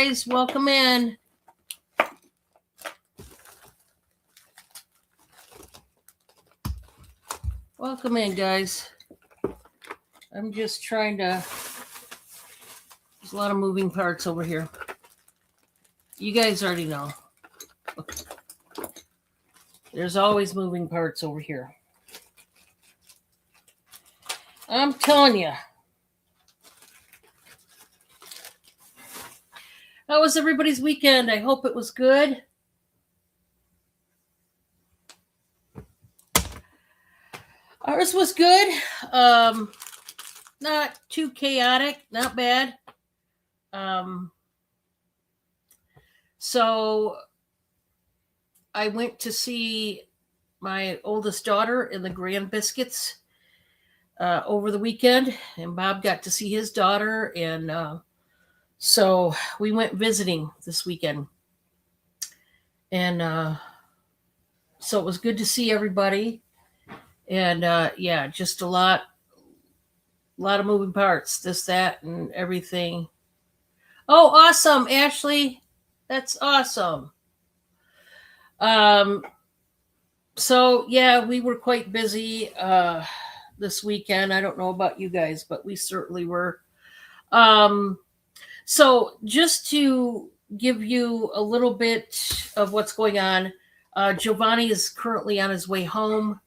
guys. Welcome in. Welcome in, guys. I'm just trying to... There's a lot of moving parts over here. You guys already know. There's always moving parts over here. I'm telling you. How was everybody's weekend? I hope it was good. Ours was good. Not too chaotic, not bad. So I went to see my oldest daughter in the Grand Biscuits over the weekend, and Bob got to see his daughter, and so we went visiting this weekend. And so it was good to see everybody. And yeah, just a lot of moving parts, this, that, and everything. Oh, awesome, Ashley. That's awesome. So yeah, we were quite busy this weekend. I don't know about you guys, but we certainly were. So just to give you a little bit of what's going on, Giovanni is currently on his way home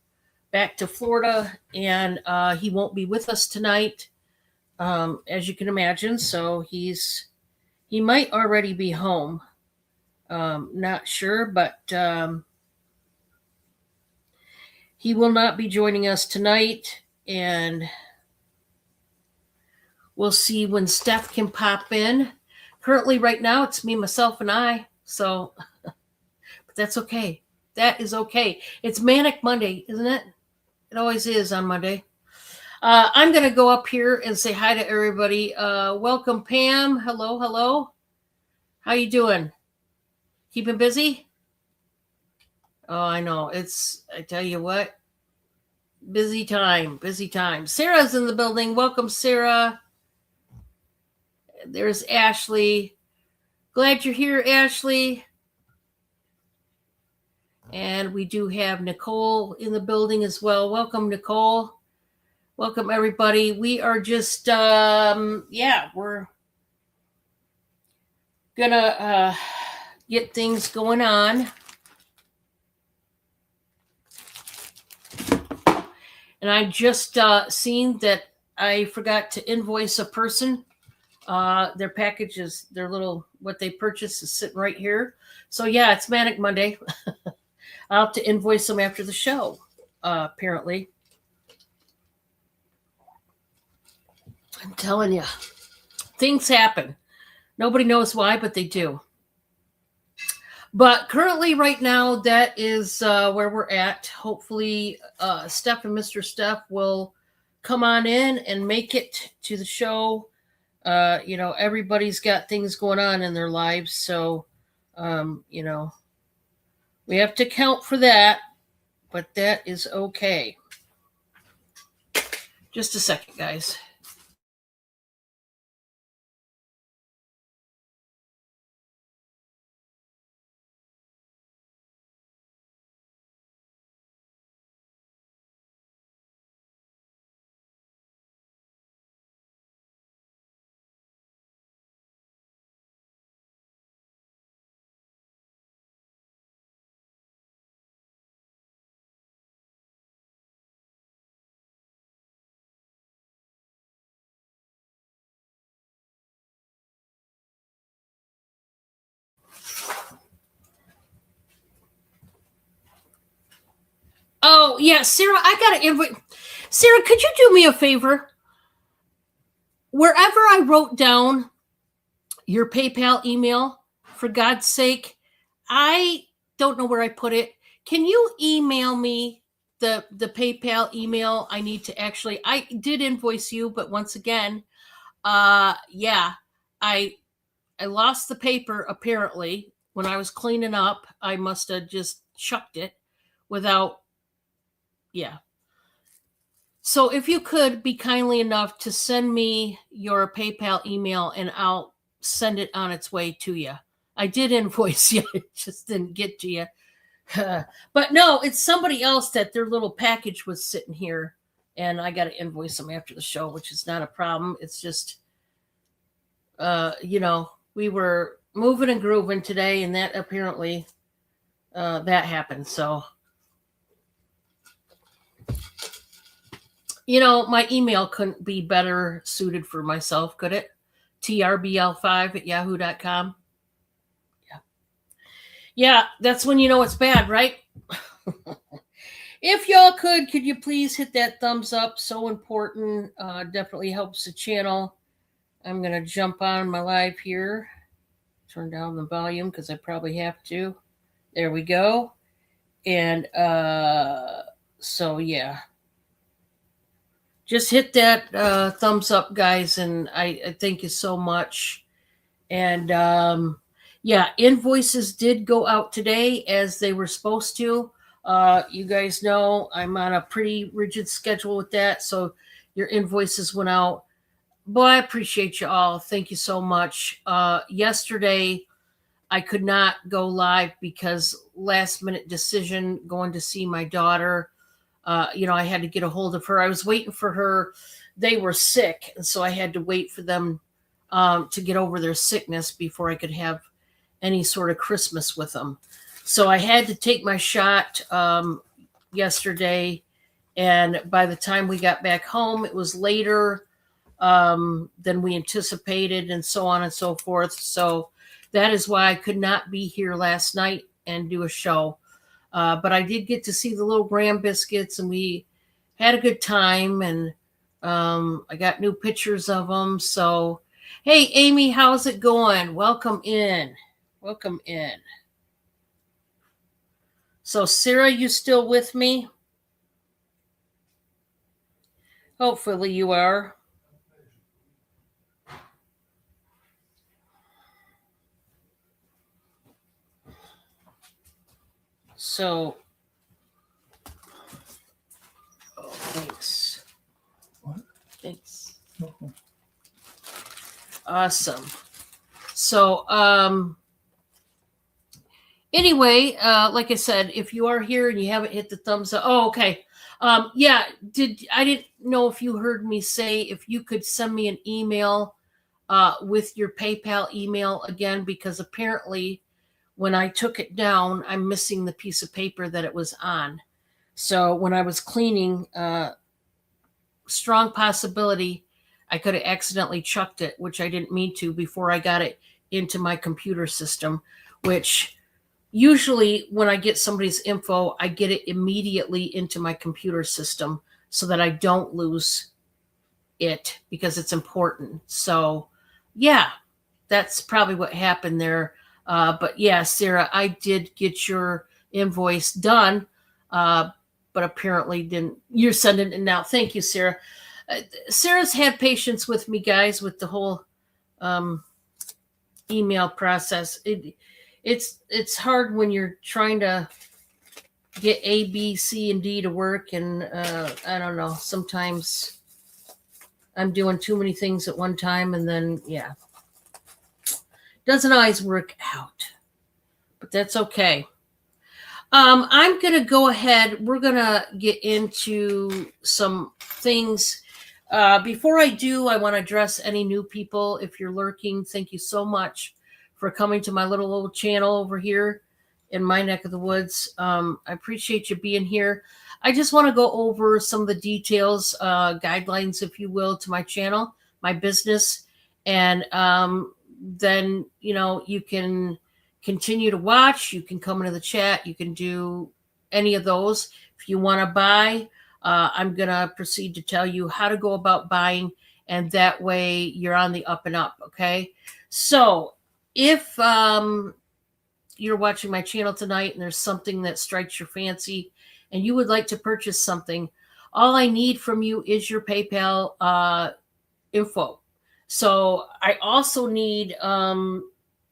back to Florida, and he won't be with us tonight, as you can imagine. So he might already be home. Not sure, but he will not be joining us tonight, and we'll see when Steph can pop in. Currently, right now, it's me, myself, and I. So, but that's okay. That is okay. It's Manic Monday, isn't it? It always is on Monday. I'm going to go up here and say hi to everybody. Welcome, Pam. Hello, hello. How you doing? Keeping busy? Oh, I know. I tell you what, busy time. Sarah's in the building. Welcome, Sarah. There's Ashley. Glad you're here, Ashley. And we do have Nicole in the building as well. Welcome, Nicole. Welcome, everybody. We are just, we're gonna get things going on. And I just seen that I forgot to invoice a person. Their packages, what they purchased is sitting right here. So yeah, it's Manic Monday. I'll have to invoice them after the show, apparently. I'm telling you, things happen. Nobody knows why, but they do. But currently, right now, that is where we're at. Hopefully, Steph and Mr. Steph will come on in and make it to the show. Everybody's got things going on in their lives. So, we have to count for that, but that is okay. Just a second, guys. Oh, yeah, Sarah, I got to invite. Sarah, could you do me a favor? Wherever I wrote down your PayPal email, for God's sake, I don't know where I put it. Can you email me the PayPal email? I need to I did invoice you, but once again, I lost the paper apparently when I was cleaning up. I must have just chucked it without. Yeah. So if you could be kindly enough to send me your PayPal email, and I'll send it on its way to you. I did invoice you, it just didn't get to you. But no, it's somebody else that their little package was sitting here, and I got to invoice them after the show, which is not a problem. It's just, we were moving and grooving today, and that apparently that happened. So, my email couldn't be better suited for myself, could it? trbl5@yahoo.com. Yeah, that's when you know it's bad, right? If y'all could you please hit that thumbs up? So important. Definitely helps the channel. I'm going to jump on my live here. Turn down the volume because I probably have to. There we go. And so, yeah. Just hit that thumbs up, guys. And I thank you so much. And yeah, invoices did go out today as they were supposed to. You guys know I'm on a pretty rigid schedule with that. So your invoices went out. Boy, I appreciate you all. Thank you so much. Yesterday, I could not go live because last minute decision going to see my daughter. I had to get a hold of her. I was waiting for her. They were sick. And so I had to wait for them to get over their sickness before I could have any sort of Christmas with them. So I had to take my shot yesterday. And by the time we got back home, it was later than we anticipated, and so on and so forth. So that is why I could not be here last night and do a show. But I did get to see the little Graham biscuits, and we had a good time. And I got new pictures of them. So, hey, Amy, how's it going? Welcome in. Welcome in. So, Sarah, you still with me? Hopefully you are. So, thanks. What? Thanks. Mm-hmm. Awesome. So, anyway, like I said, if you are here and you haven't hit the thumbs up, oh, okay. Yeah, I didn't know if you heard me say if you could send me an email with your PayPal email again, because apparently when I took it down, I'm missing the piece of paper that it was on. So when I was cleaning, strong possibility I could have accidentally chucked it, which I didn't mean to before I got it into my computer system, which usually when I get somebody's info, I get it immediately into my computer system so that I don't lose it because it's important. So yeah, that's probably what happened there. But yeah, Sarah, I did get your invoice done, but apparently didn't. You're sending it now. Thank you, Sarah. Sarah's had patience with me, guys, with the whole email process. It's hard when you're trying to get A, B, C, and D to work, and I don't know. Sometimes I'm doing too many things at one time, and then yeah, doesn't always work out. But that's okay. I'm gonna go ahead. We're gonna get into some things. Before I do, I want to address any new people. If you're lurking, thank you so much for coming to my little old channel over here in my neck of the woods. I appreciate you being here. I just want to go over some of the details, guidelines, if you will, to my channel, my business. And then, you can continue to watch. You can come into the chat. You can do any of those. If you want to buy, I'm going to proceed to tell you how to go about buying. And that way you're on the up and up. Okay. So if you're watching my channel tonight and there's something that strikes your fancy and you would like to purchase something, all I need from you is your PayPal info. So I also need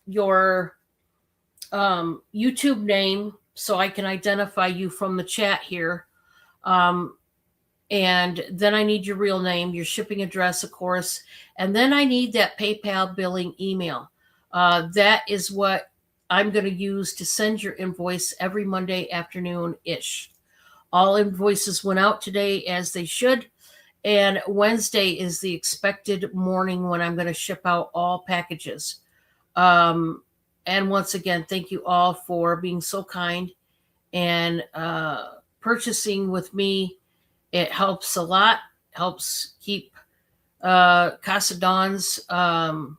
your YouTube name so I can identify you from the chat here. And then I need your real name, your shipping address, of course. And then I need that PayPal billing email. That is what I'm going to use to send your invoice every Monday afternoon ish. All invoices went out today as they should. And Wednesday is the expected morning when I'm going to ship out all packages. Um, and once again, thank you all for being so kind and purchasing with me. It helps a lot, helps keep Casa Don's, rocking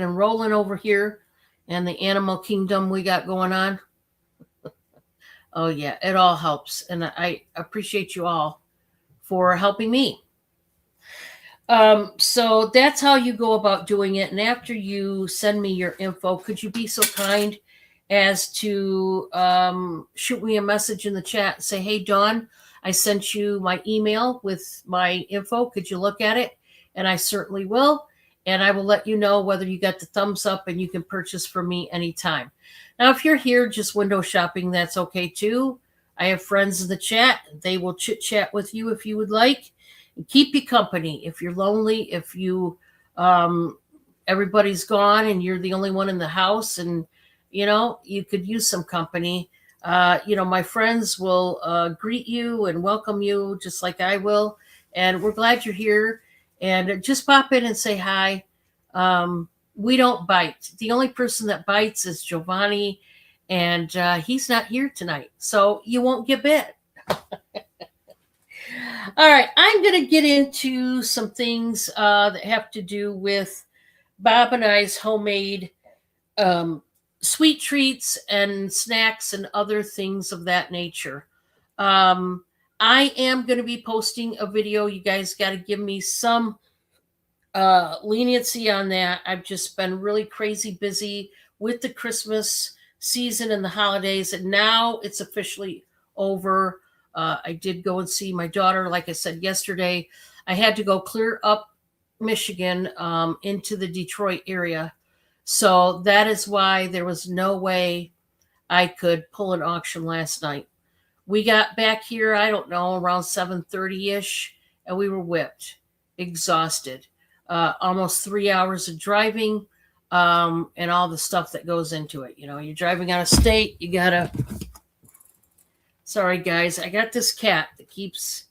and rolling over here and the animal kingdom we got going on. Oh, yeah, it all helps. And I appreciate you all for helping me. So that's how you go about doing it. And after you send me your info, could you be so kind as to shoot me a message in the chat and say, hey, Dawn, I sent you my email with my info. Could you look at it? And I certainly will. And I will let you know whether you got the thumbs up and you can purchase from me anytime. Now, if you're here just window shopping, that's okay too. I have friends in the chat. They will chit chat with you if you would like. And keep you company if you're lonely, if you everybody's gone and you're the only one in the house and you could use some company. My friends will greet you and welcome you just like I will. And we're glad you're here. And just pop in and say hi. We don't bite. The only person that bites is Giovanni, and he's not here tonight. So you won't get bit. All right, I'm going to get into some things that have to do with Bob and I's homemade sweet treats and snacks and other things of that nature. I am going to be posting a video. You guys got to give me some leniency on that. I've just been really crazy busy with the Christmas season and the holidays, and now it's officially over. I did go and see my daughter, like I said yesterday. I had to go clear up Michigan into the Detroit area. So that is why there was no way I could pull an auction last night. We got back here, I don't know, around 7:30-ish, and we were whipped, exhausted. Almost 3 hours of driving and all the stuff that goes into it. You're driving out of state, you got to... Sorry, guys. I got this cat that keeps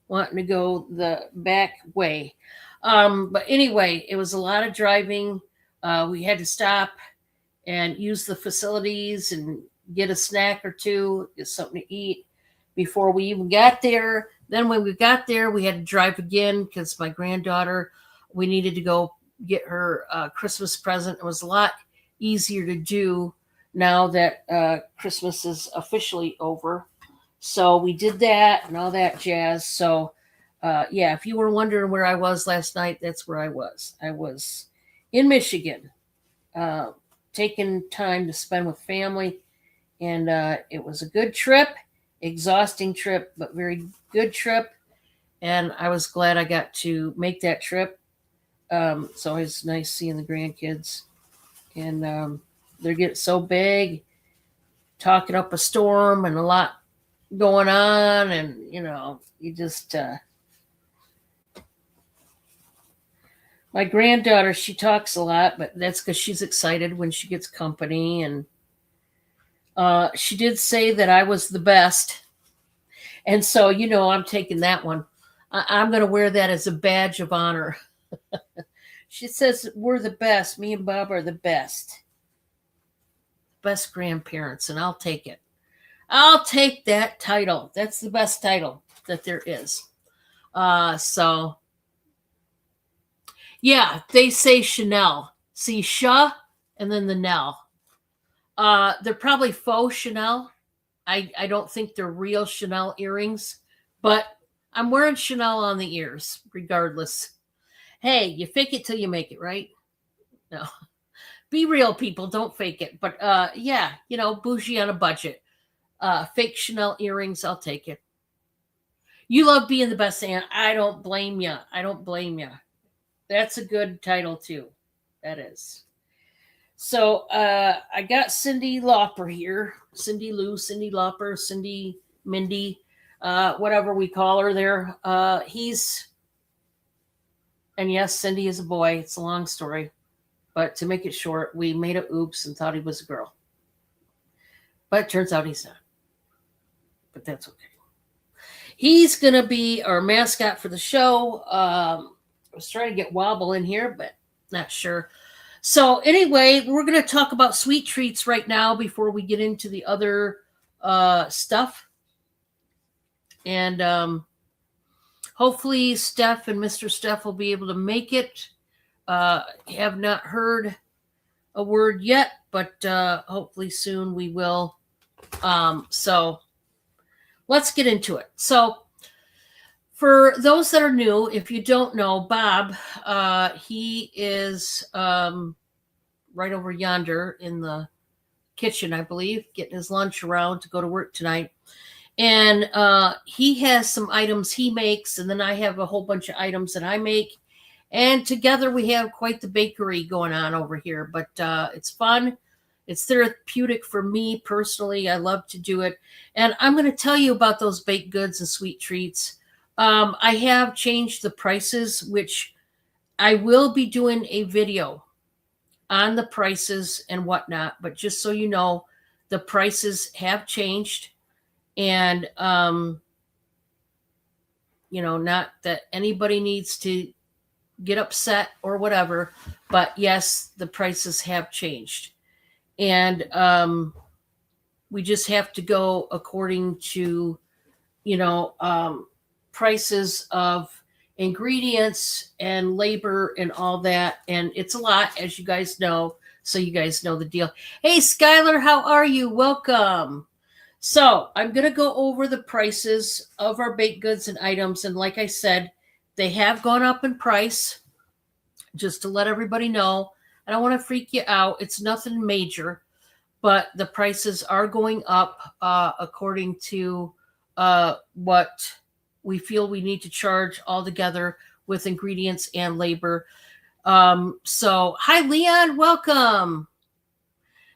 wanting to go the back way. But anyway, it was a lot of driving. We had to stop and use the facilities and get a snack or two, get something to eat before we even got there. Then when we got there, we had to drive again because my granddaughter, we needed to go get her Christmas present. It was a lot easier to do now that Christmas is officially over. So we did that and all that jazz. So, if you were wondering where I was last night, that's where I was. I was in Michigan, taking time to spend with family. And it was a good trip, exhausting trip, but very good trip. And I was glad I got to make that trip. It's always nice seeing the grandkids. And they're getting so big, talking up a storm and a lot going on, and you just my granddaughter, she talks a lot, but that's because she's excited when she gets company. And she did say that I was the best, and so I'm taking that one. I'm going to wear that as a badge of honor. She says we're the best. Me and Bob are the best grandparents, and I'll take it. I'll take that title. That's the best title that there is. So, yeah, they say Chanel. See, Sha and then the Nell. They're probably faux Chanel. I don't think they're real Chanel earrings, but I'm wearing Chanel on the ears, regardless. Hey, you fake it till you make it, right? No. Be real, people. Don't fake it. But bougie on a budget. Fake Chanel earrings, I'll take it. You love being the best aunt. I don't blame you. That's a good title too. That is. So I got Cindy Lauper here. Cindy Lou, Cindy Lauper, Cindy Mindy. whatever we call her there. And yes, Cindy is a boy. It's a long story. But to make it short, we made a oops and thought he was a girl. But it turns out he's not. But that's okay. He's going to be our mascot for the show. I was trying to get Wobble in here, but not sure. So anyway, we're going to talk about sweet treats right now before we get into the other stuff. And hopefully Steph and Mr. Steph will be able to make it. Have not heard a word yet, but hopefully soon we will. So let's get into it. So for those that are new, if you don't know, Bob, he is right over yonder in the kitchen, I believe, getting his lunch around to go to work tonight. And he has some items he makes, and then I have a whole bunch of items that I make. And together we have quite the bakery going on over here. But it's fun. It's therapeutic for me personally. I love to do it. And I'm going to tell you about those baked goods and sweet treats. I have changed the prices, which I will be doing a video on the prices and whatnot. But just so you know, the prices have changed. And, not that anybody needs to get upset or whatever, but yes, the prices have changed. And we just have to go according to, prices of ingredients and labor and all that. And it's a lot, as you guys know. So you guys know the deal. Hey, Skylar, how are you? Welcome. So I'm going to go over the prices of our baked goods and items. And like I said, they have gone up in price, just to let everybody know. I don't want to freak you out. It's nothing major, but the prices are going up according to what we feel we need to charge altogether with ingredients and labor. So, hi, Leon. Welcome.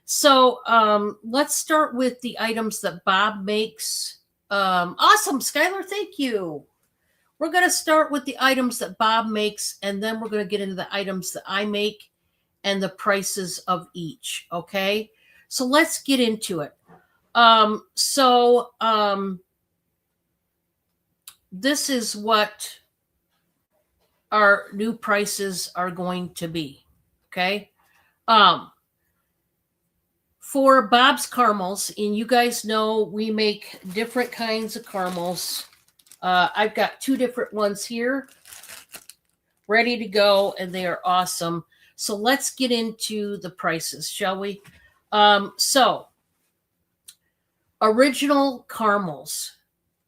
So let's start with the items that Bob makes. Awesome, Skylar. Thank you. We're going to start with the items that Bob makes, and then we're going to get into the items that I make and the prices of each. Okay. So let's get into it. This is what our new prices are going to be. Okay. For Bob's caramels, and you guys know we make different kinds of caramels. I've got two different ones here ready to go, and they are awesome. So let's get into the prices, shall we? So original caramels,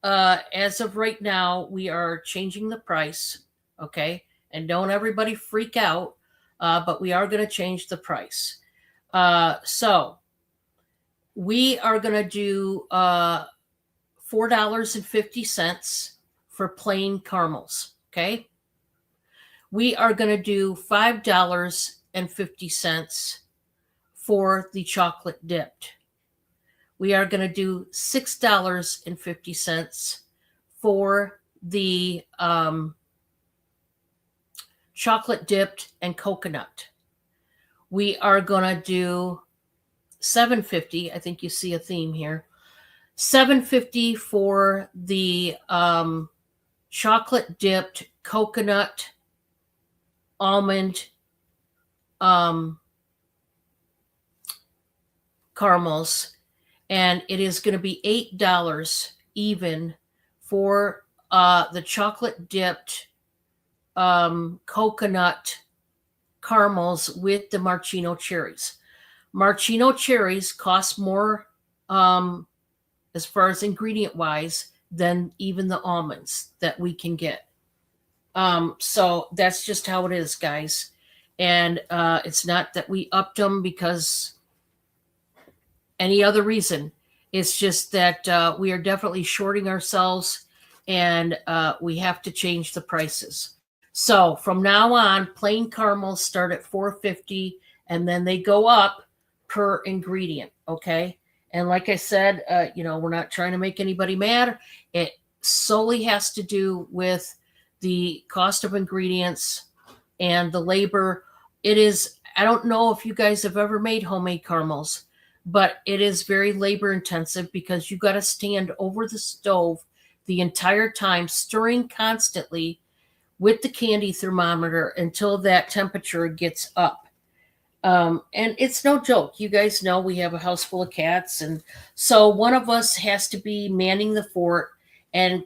as of right now, we are changing the price, okay? And don't everybody freak out, but we are going to change the price. So we are going to do $4.50 for plain caramels, okay? We are going to do $5.50 for the chocolate dipped. We are going to do $6.50 for the chocolate dipped and coconut. We are going to do $7.50. I think you see a theme here. $7.50 for the chocolate dipped coconut almond caramels, and it is going to be $8 even for the chocolate dipped coconut caramels with the maraschino cherries. Maraschino cherries cost more as far as ingredient wise than even the almonds that we can get. So that's just how it is, guys. And it's not that we upped them because any other reason. It's just that we are definitely shorting ourselves, and we have to change the prices. So from now on, plain caramels start at $4.50, and then they go up per ingredient. Okay. And like I said, we're not trying to make anybody mad. solely has to do with the cost of ingredients and the labor. It is, I don't know if you guys have ever made homemade caramels, but it is very labor intensive because you got to stand over the stove the entire time, stirring constantly with the candy thermometer until that temperature gets up. And it's no joke. You guys know we have a house full of cats. And so one of us has to be manning the fort and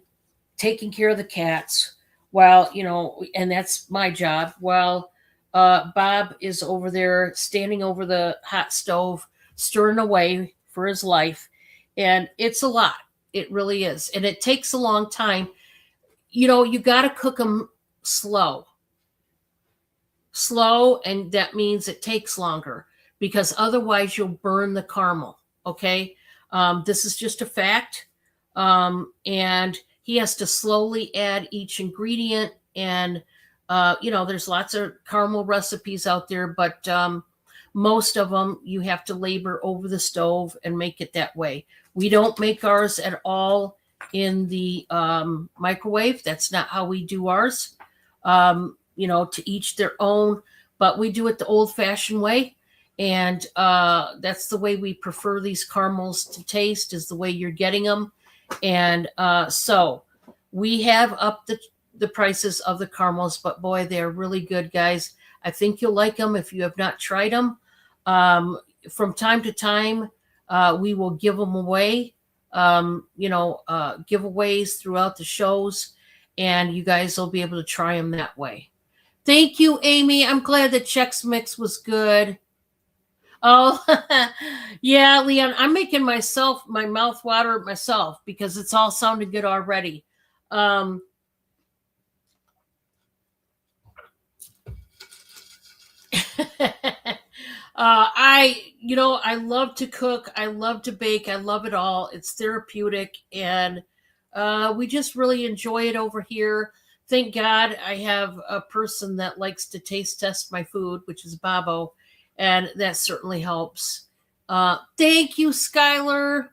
taking care of the cats while, and that's my job, while Bob is over there standing over the hot stove, stirring away for his life. And it's a lot. It really is. And it takes a long time. You got to cook them slow. And that means it takes longer because otherwise you'll burn the caramel. Okay. This is just a fact. And he has to slowly add each ingredient. And, there's lots of caramel recipes out there, but most of them you have to labor over the stove and make it that way. We don't make ours at all in the microwave. That's not how we do ours. To each their own, but we do it the old fashioned way. And that's the way we prefer these caramels to taste, is the way you're getting them. And so we have upped the prices of the caramels, but boy, they're really good, guys. I think you'll like them if you have not tried them. From time to time, we will give them away, giveaways throughout the shows, and you guys will be able to try them that way. Thank you, Amy. I'm glad the Chex Mix was good. Oh, yeah, Leon, I'm making my mouth water myself because it's all sounding good already. I love to cook. I love to bake. I love it all. It's therapeutic, and we just really enjoy it over here. Thank God I have a person that likes to taste test my food, which is Bobo, and that certainly helps. Thank you, Skylar.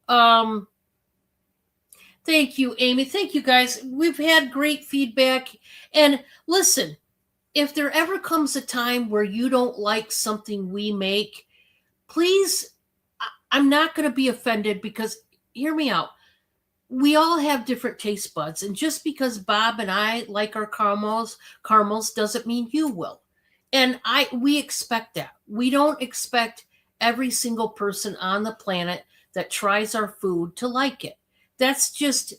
Thank you, Amy. Thank you, guys. We've had great feedback. And listen, if there ever comes a time where you don't like something we make, please, I'm not going to be offended, because hear me out. We all have different taste buds, and just because Bob and I like our caramels doesn't mean you will. And we expect that. We don't expect every single person on the planet that tries our food to like it. That's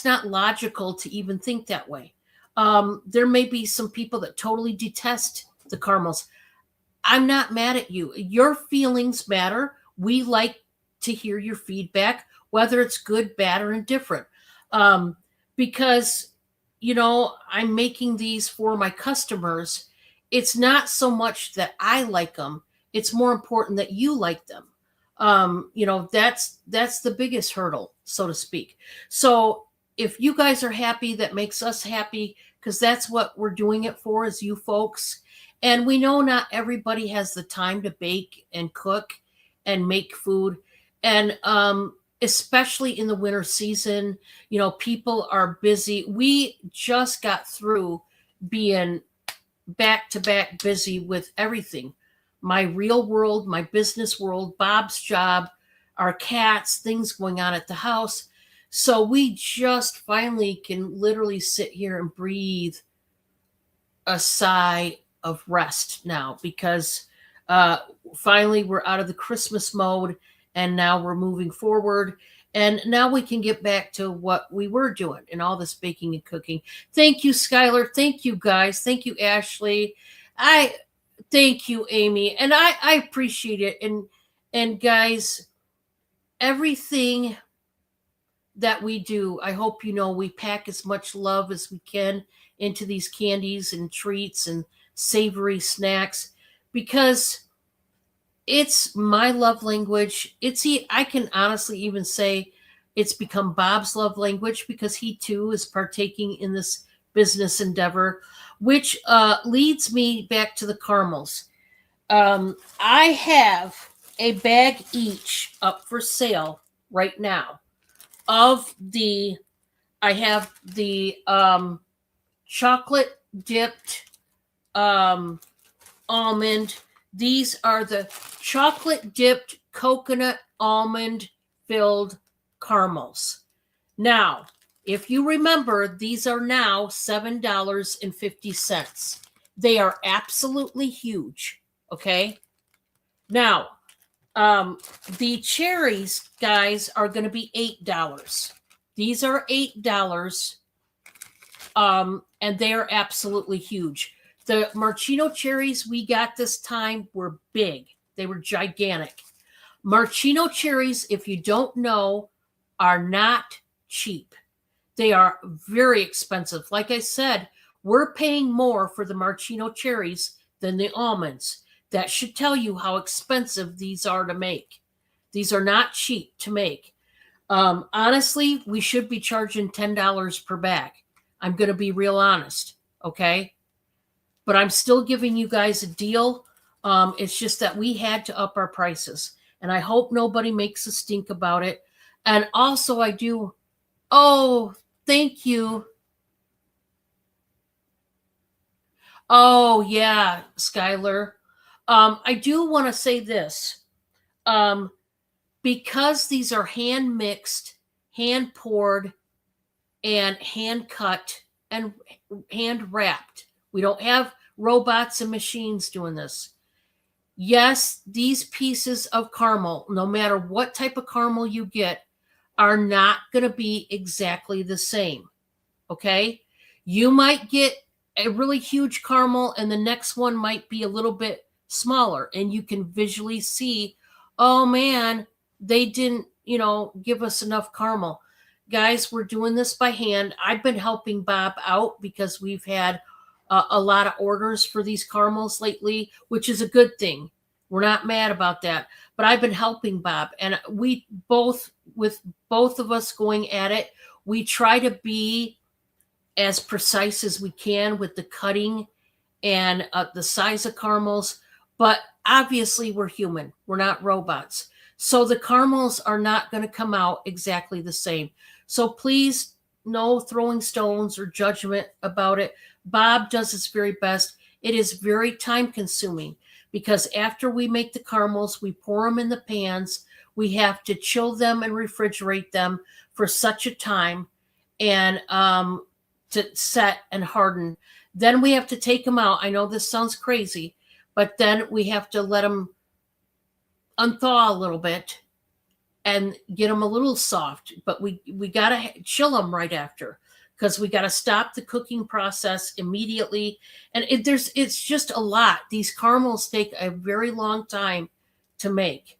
not logical to even think that way. There may be some people that totally detest the caramels. I'm not mad at you. Your feelings matter. We like to hear your feedback, whether it's good, bad, or indifferent. Because, I'm making these for my customers. It's not so much that I like them. It's more important that you like them. That's the biggest hurdle, so to speak. So if you guys are happy, that makes us happy, because that's what we're doing it for, is you folks. And we know not everybody has the time to bake and cook and make food. And especially in the winter season, people are busy. We just got through being back to back busy with everything. My real world, my business world, Bob's job, our cats, things going on at the house. So we just finally can literally sit here and breathe a sigh of rest now, because finally we're out of the Christmas mode, and now we're moving forward. And now we can get back to what we were doing and all this baking and cooking. Thank you, Skylar. Thank you, guys. Thank you, Ashley. Thank you, Amy. And I appreciate it. And guys, everything that we do, I hope we pack as much love as we can into these candies and treats and savory snacks, because it's my love language. I can honestly even say it's become Bob's love language, because he too is partaking in this business endeavor, which leads me back to the caramels. I have a bag each up for sale right now of the I have the chocolate dipped almond. These are the chocolate dipped coconut almond filled caramels. Now, if you remember, these are now $7.50. They are absolutely huge. Okay. Now, the cherries, guys, are going to be $8. These are $8. And they are absolutely huge. The Marchino cherries we got this time were big. They were gigantic. Marchino cherries, if you don't know, are not cheap. They are very expensive. Like I said, we're paying more for the Marchino cherries than the almonds. That should tell you how expensive these are to make. These are not cheap to make. Honestly, we should be charging $10 per bag. I'm going to be real honest, okay? But I'm still giving you guys a deal. It's just that we had to up our prices. And I hope nobody makes a stink about it. And also, I do. Oh, thank you. Oh, yeah, Skylar. I do want to say this. Because these are hand mixed, hand poured, and hand cut and hand wrapped. We don't have robots and machines doing this. Yes, these pieces of caramel, no matter what type of caramel you get, are not going to be exactly the same. Okay? You might get a really huge caramel and the next one might be a little bit smaller and you can visually see, oh man, they didn't, give us enough caramel. Guys, we're doing this by hand. I've been helping Bob out because we've had a lot of orders for these caramels lately, which is a good thing. We're not mad about that. But I've been helping Bob, and we both, with both of us going at it, we try to be as precise as we can with the cutting and the size of caramels. But obviously, we're human. We're not robots. So the caramels are not going to come out exactly the same. So please, no throwing stones or judgment about it. Bob does his very best. It is very time consuming because after we make the caramels, we pour them in the pans. We have to chill them and refrigerate them for such a time and to set and harden. Then we have to take them out. I know this sounds crazy, but then we have to let them unthaw a little bit and get them a little soft. But we got to chill them right after because we got to stop the cooking process immediately. And it's just a lot. These caramels take a very long time to make.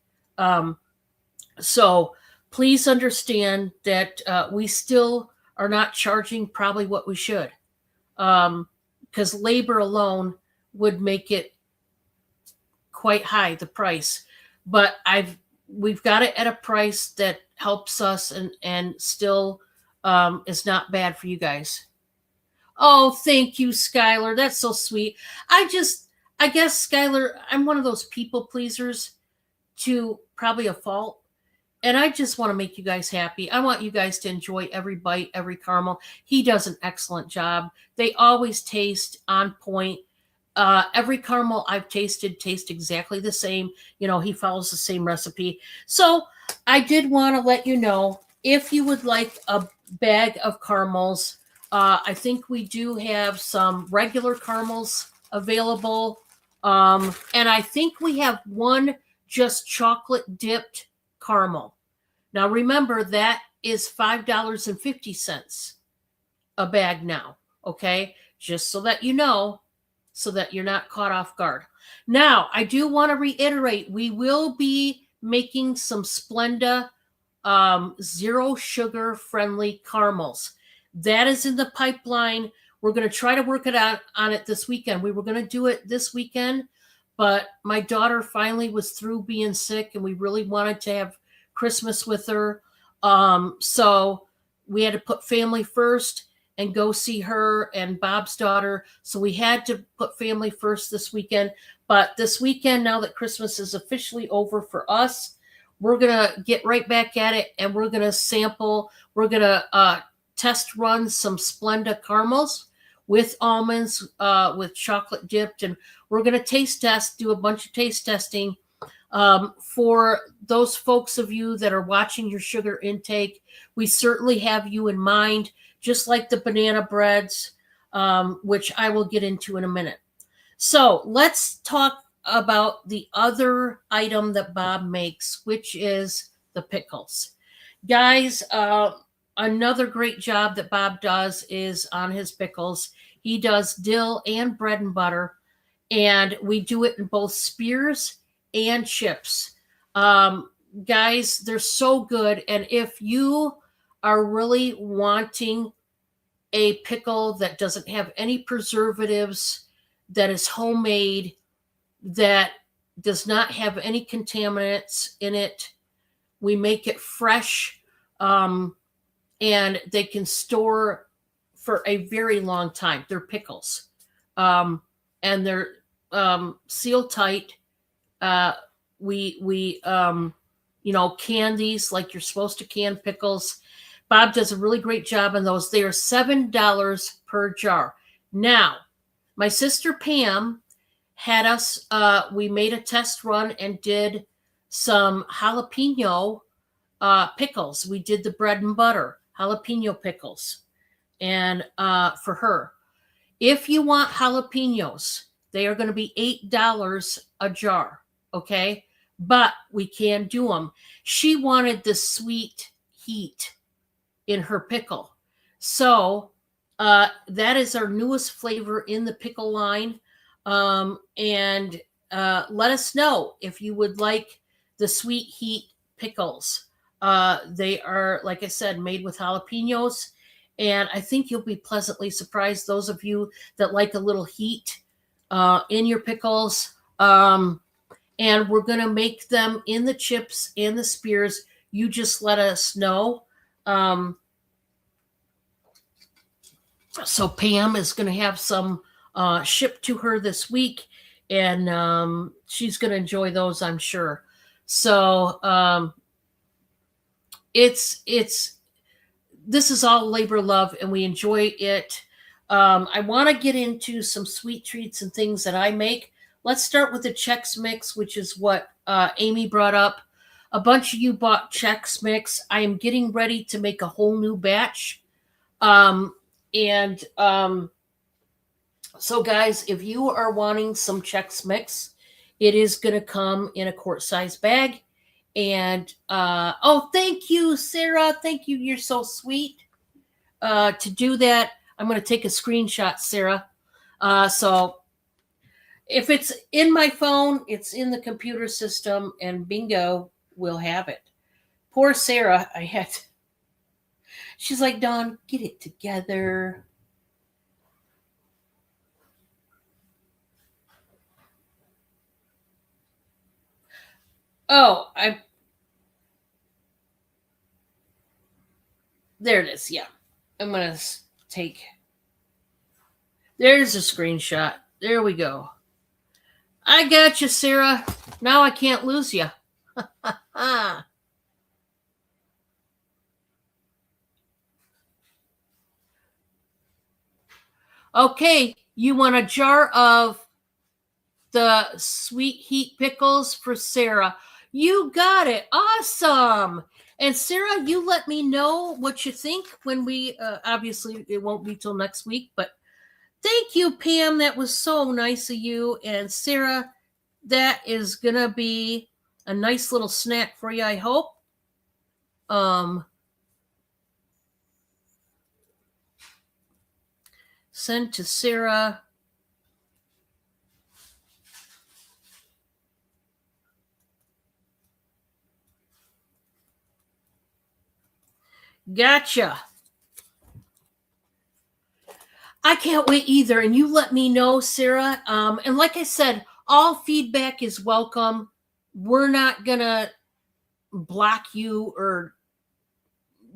So please understand that we still are not charging probably what we should, because labor alone would make it quite high, the price. But we've got it at a price that helps us and still is not bad for you guys. Oh, thank you, Skylar. That's so sweet. I guess, Skylar, I'm one of those people pleasers to probably a fault. And I just want to make you guys happy. I want you guys to enjoy every bite, every caramel. He does an excellent job. They always taste on point. Every caramel I've tasted tastes exactly the same. He follows the same recipe. So I did want to let you know if you would like a bag of caramels. I think we do have some regular caramels available. And I think we have one just chocolate dipped caramel. Now remember that is $5.50 a bag now. Okay. Just so that you know, so that you're not caught off guard. Now, I do want to reiterate, we will be making some Splenda zero sugar friendly caramels. That is in the pipeline. We're going to try to work it out on it this weekend. We were going to do it this weekend, but my daughter finally was through being sick and we really wanted to have Christmas with her. So we had to put family first and go see her and Bob's daughter. So we had to put family first this weekend. But this weekend, now that Christmas is officially over for us, we're going to get right back at it and we're going to sample. We're going to test run some Splenda caramels with almonds, with chocolate dipped, and we're going to taste test, do a bunch of taste testing. For those folks of you that are watching your sugar intake, we certainly have you in mind, just like the banana breads, which I will get into in a minute. So let's talk about the other item that Bob makes, which is the pickles. Guys, another great job that Bob does is on his pickles. He does dill and bread and butter, and we do it in both spears and chips. Guys, they're so good. And if you are really wanting a pickle that doesn't have any preservatives, that is homemade, that does not have any contaminants in it, we make it fresh, and they can store for a very long time. They're pickles, and they're sealed tight. We can these like you're supposed to can pickles. Bob does a really great job on those. They are $7 per jar. Now, my sister Pam had us, we made a test run and did some jalapeno pickles. We did the bread and butter jalapeno pickles, and for her. If you want jalapenos, they are going to be $8 a jar, okay? But we can do them. She wanted the sweet heat in her pickle. So that is our newest flavor in the pickle line. And let us know if you would like the sweet heat pickles. They are, like I said, made with jalapenos. And I think you'll be pleasantly surprised, those of you that like a little heat in your pickles. And we're going to make them in the chips and the spears. You just let us know. So Pam is going to have some shipped to her this week, and she's going to enjoy those, I'm sure. So this is all labor love, and we enjoy it. I want to get into some sweet treats and things that I make. Let's start with the Chex Mix, which is what Amy brought up. A bunch of you bought Chex Mix. I am getting ready to make a whole new batch. So guys, if you are wanting some Chex Mix, it is going to come in a quart-sized bag. And thank you, Sarah. Thank you. You're so sweet. To do that, I'm going to take a screenshot, Sarah. So if it's in my phone, it's in the computer system, and bingo, we'll have it. Poor Sarah, she's like, Dawn, get it together. Oh, there it is. Yeah. I'm going to there's a screenshot. There we go. I got you, Sarah. Now I can't lose you. Okay, you want a jar of the sweet heat pickles for Sarah. You got it. Awesome. And Sarah, you let me know what you think when we, obviously it won't be till next week, but thank you, Pam. That was so nice of you. And Sarah, that is going to be a nice little snack for you, I hope. Send to Sarah. Gotcha. I can't wait either. And you let me know, Sarah. And like I said, all feedback is welcome. We're not going to block you or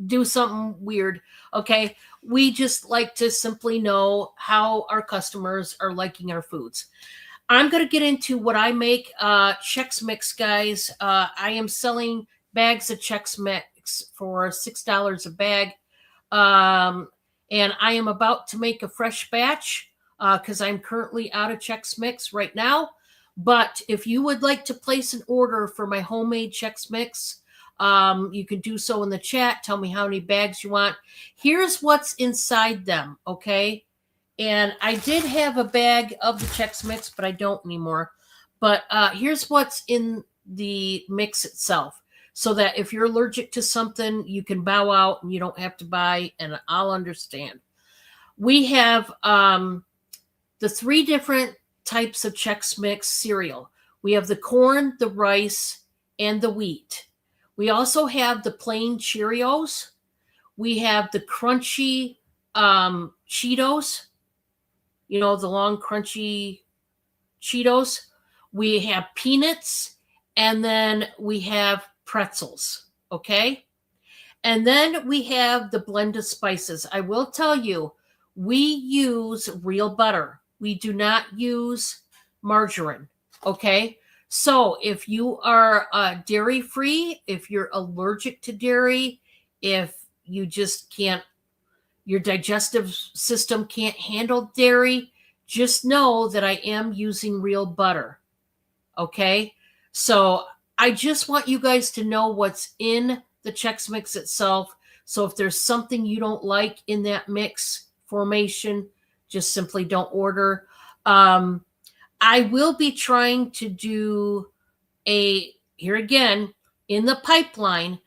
do something weird. Okay. We just like to simply know how our customers are liking our foods. I'm going to get into what I make. Chex Mix, guys. I am selling bags of Chex Mix for $6 a bag. And I am about to make a fresh batch because I'm currently out of Chex Mix right now. But if you would like to place an order for my homemade Chex Mix, you can do so in the chat. Tell me how many bags you want. Here's what's inside them, okay? And I did have a bag of the Chex Mix, but I don't anymore. But here's what's in the mix itself, so that if you're allergic to something, you can bow out and you don't have to buy, and I'll understand. We have the 3 different types of Chex Mix cereal. We have the corn, the rice, and the wheat. We also have the plain Cheerios. We have the crunchy Cheetos, the long crunchy Cheetos. We have peanuts, and then we have pretzels, okay? And then we have the blend of spices. I will tell you, we use real butter. We do not use margarine, okay? So if you are dairy-free, if you're allergic to dairy, if you just can't, your digestive system can't handle dairy, just know that I am using real butter, okay? So I just want you guys to know what's in the Chex Mix itself. So if there's something you don't like in that mix formation, just simply don't order. I will be trying to do here again, in the pipeline,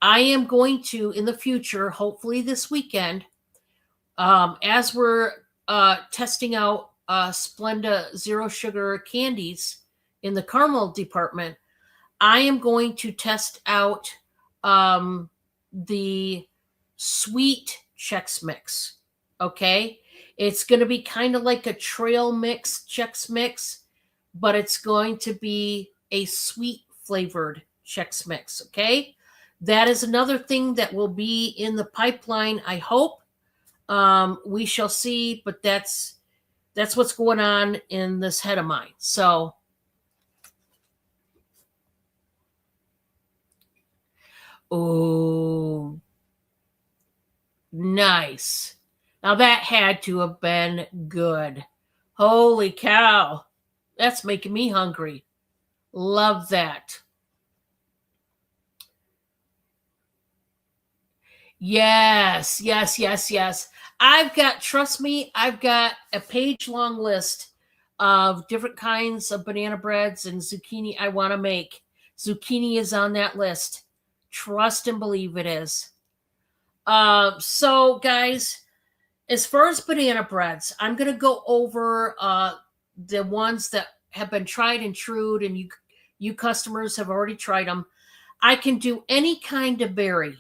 I am going to, in the future, hopefully this weekend, as we're testing out Splenda Zero Sugar candies in the caramel department, I am going to test out the sweet Chex Mix, okay? It's going to be kind of like a trail mix Chex Mix, but it's going to be a sweet flavored Chex Mix, okay? That is another thing that will be in the pipeline, I hope. We shall see, but that's what's going on in this head of mine. So, oh, nice. Now that had to have been good. Holy cow. That's making me hungry. Love that. Yes. Trust me, I've got a page-long list of different kinds of banana breads and zucchini I want to make. Zucchini is on that list. Trust and believe it is. So, guys, as far as banana breads, I'm going to go over the ones that have been tried and true, and you customers have already tried them. I can do any kind of berry,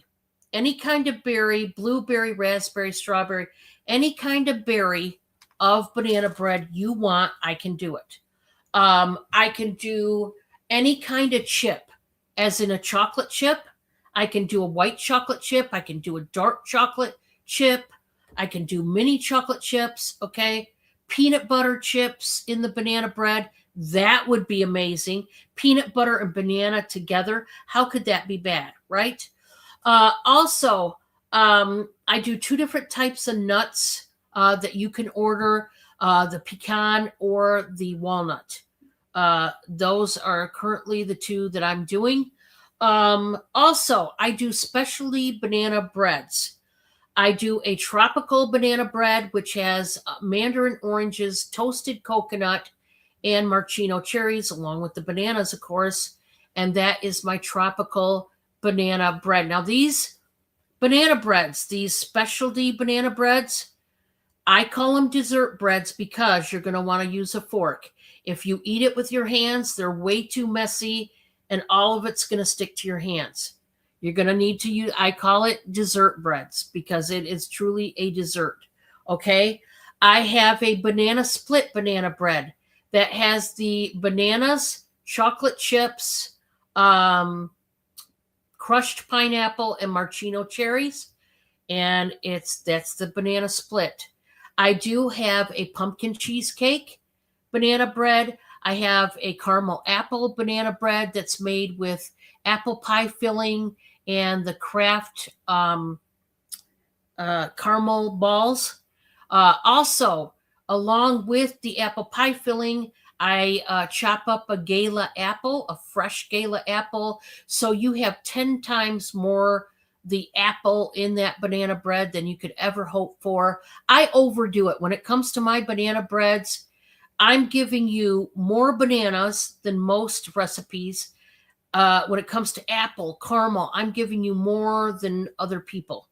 blueberry, raspberry, strawberry, any kind of berry of banana bread you want, I can do it. I can do any kind of chip, as in a chocolate chip. I can do a white chocolate chip. I can do a dark chocolate chip. I can do mini chocolate chips, okay? Peanut butter chips in the banana bread. That would be amazing. Peanut butter and banana together. How could that be bad, right? Also, I do 2 different types of nuts that you can order, the pecan or the walnut. Those are currently the 2 that I'm doing. Also, I do specialty banana breads. I do a tropical banana bread, which has mandarin oranges, toasted coconut, and maraschino cherries, along with the bananas, of course. And that is my tropical banana bread. Now, these banana breads, these specialty banana breads, I call them dessert breads because you're going to want to use a fork. If you eat it with your hands, they're way too messy, and all of it's going to stick to your hands. You're going to need to use, I call it dessert breads because it is truly a dessert. Okay. I have a banana split banana bread that has the bananas, chocolate chips, crushed pineapple, and maraschino cherries. And that's the banana split. I do have a pumpkin cheesecake banana bread. I have a caramel apple banana bread that's made with apple pie filling and the Kraft caramel balls. Also, along with the apple pie filling, I chop up a gala apple, a fresh gala apple. So you have 10 times more the apple in that banana bread than you could ever hope for. I overdo it. When it comes to my banana breads, I'm giving you more bananas than most recipes. When it comes to apple, caramel, I'm giving you more than other people.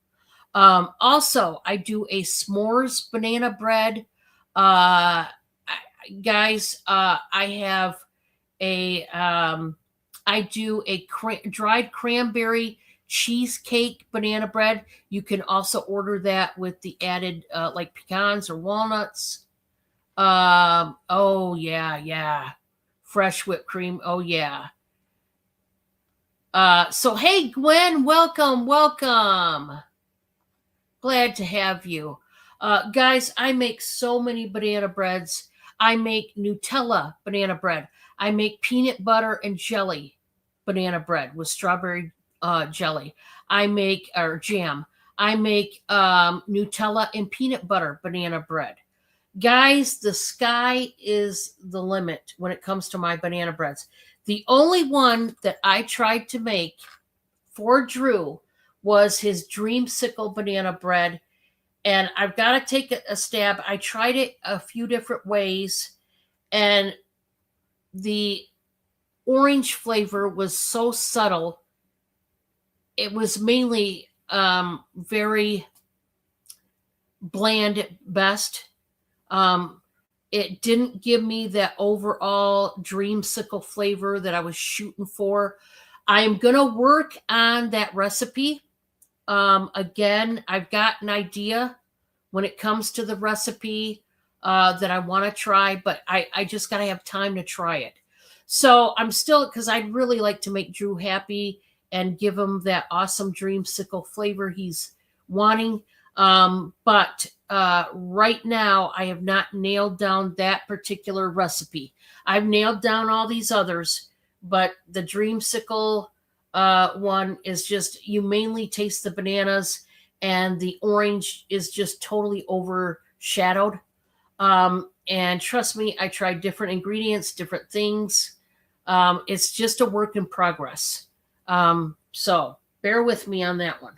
Also, I do a s'mores banana bread. Guys, I have I do a dried cranberry cheesecake banana bread. You can also order that with the added like pecans or walnuts. Oh yeah, yeah. Fresh whipped cream. Oh yeah. So hey Gwen, welcome, welcome. Glad to have you. Guys, I make so many banana breads. I make Nutella banana bread. I make peanut butter and jelly banana bread with strawberry jelly. I make, or jam. I make Nutella and peanut butter banana bread. Guys, the sky is the limit when it comes to my banana breads. The only one that I tried to make for Drew was his dreamsicle banana bread. And I've got to take a stab. I tried it a few different ways, and the orange flavor was so subtle. It was mainly very bland at best. It didn't give me that overall dreamsicle flavor that I was shooting for. I am going to work on that recipe. Again, I've got an idea when it comes to the recipe that I want to try, but I just got to have time to try it. So I'm still, because I'd really like to make Drew happy and give him that awesome dreamsicle flavor he's wanting. But right now, I have not nailed down that particular recipe. I've nailed down all these others, but the dreamsicle one is just, you mainly taste the bananas, and the orange is just totally overshadowed. And trust me, I tried different ingredients, different things. It's just a work in progress. So bear with me on that one.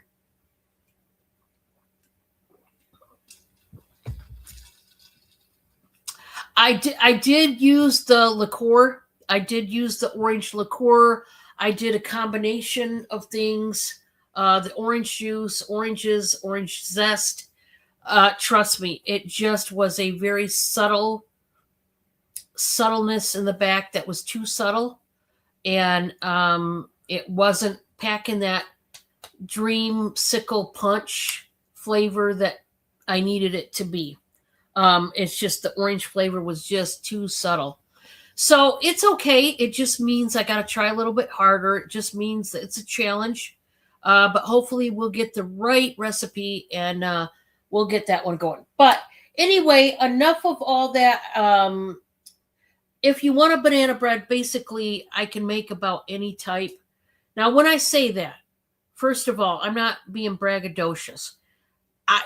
I did use the liqueur. I did use the orange liqueur. I did a combination of things. The orange juice, oranges, orange zest. Trust me, it just was a very subtleness in the back that was too subtle, and it wasn't packing that dreamsicle punch flavor that I needed it to be. It's just the orange flavor was just too subtle. So it's okay. It just means I got to try a little bit harder. It just means that it's a challenge. But hopefully we'll get the right recipe, and we'll get that one going. But anyway, enough of all that. If you want a banana bread, basically I can make about any type. Now, when I say that, first of all, I'm not being braggadocious.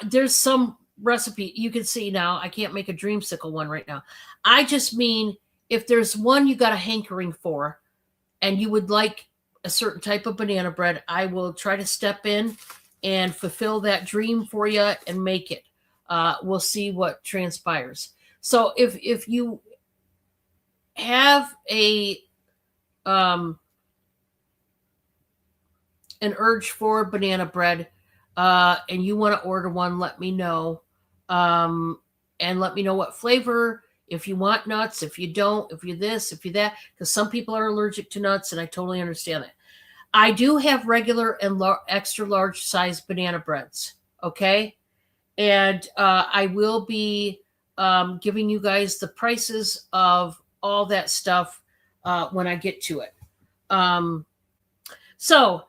There's some recipe you can see now. I can't make a dreamsicle one right now. I just mean, if there's one you got a hankering for and you would like a certain type of banana bread, I will try to step in and fulfill that dream for you and make it. We'll see what transpires. So if you have an urge for banana bread, and you want to order one, let me know. And let me know what flavor, if you want nuts, if you don't, if you this, if you that, because some people are allergic to nuts, and I totally understand that. I do have regular and extra large size banana breads, okay? And I will be giving you guys the prices of all that stuff when I get to it. So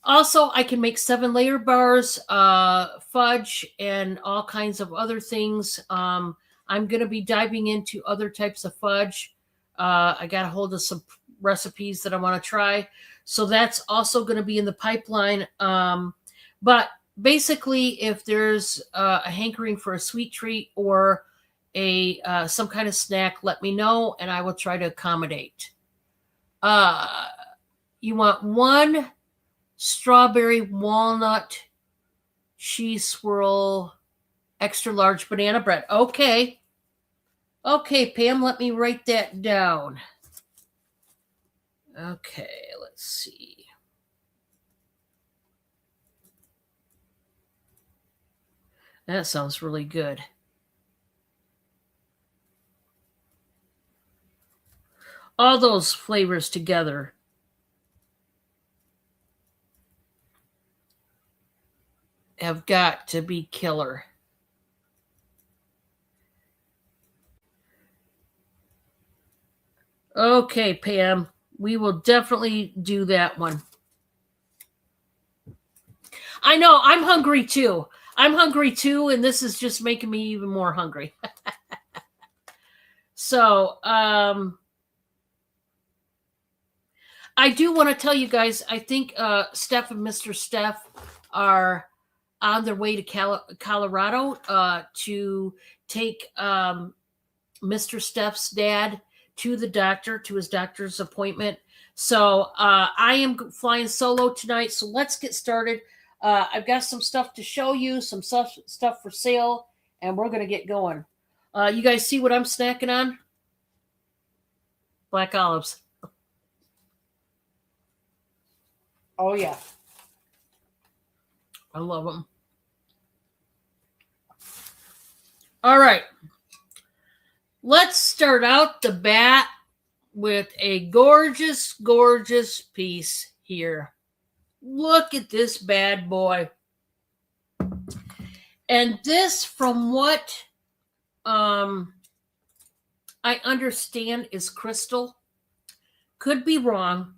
also, I can make 7-layer bars, fudge, and all kinds of other things. I'm going to be diving into other types of fudge. I got a hold of some recipes that I want to try. So that's also going to be in the pipeline. But basically, if there's a hankering for a sweet treat or a some kind of snack, let me know and I will try to accommodate. You want one strawberry walnut cheese swirl, extra large banana bread. Okay. Okay, Pam, let me write that down. Okay, let's see. That sounds really good. All those flavors together. Have got to be killer. Okay, Pam, we will definitely do that one. I know, I'm hungry too. I'm hungry too, and this is just making me even more hungry. So, I do want to tell you guys, I think Steph and Mr. Steph are on their way to Colorado to take Mr. Steph's dad to the doctor, to his doctor's appointment. So I am flying solo tonight. So let's get started. I've got some stuff to show you, some stuff for sale, and we're going to get going. You guys see what I'm snacking on? Black olives. Oh, yeah. I love them. All right. Let's start out the bat with a gorgeous, gorgeous piece here. Look at this bad boy. And this, from what I understand, is crystal. Could be wrong.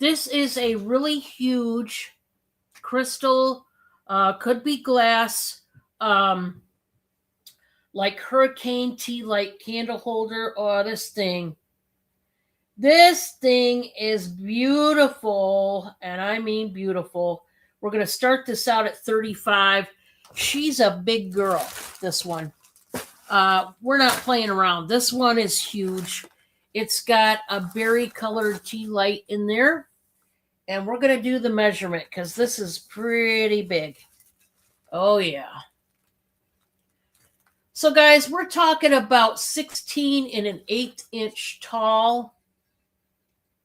This is a really huge crystal, could be glass, like hurricane tea light candle holder. Oh, this thing is beautiful, and I mean beautiful. We're going to start this out at 35. She's a big girl, this one. We're not playing around. This one is huge. It's got a berry colored tea light in there, and we're going to do the measurement because this is pretty big. Oh, yeah. So, guys, we're talking about 16 and an 1/8 tall.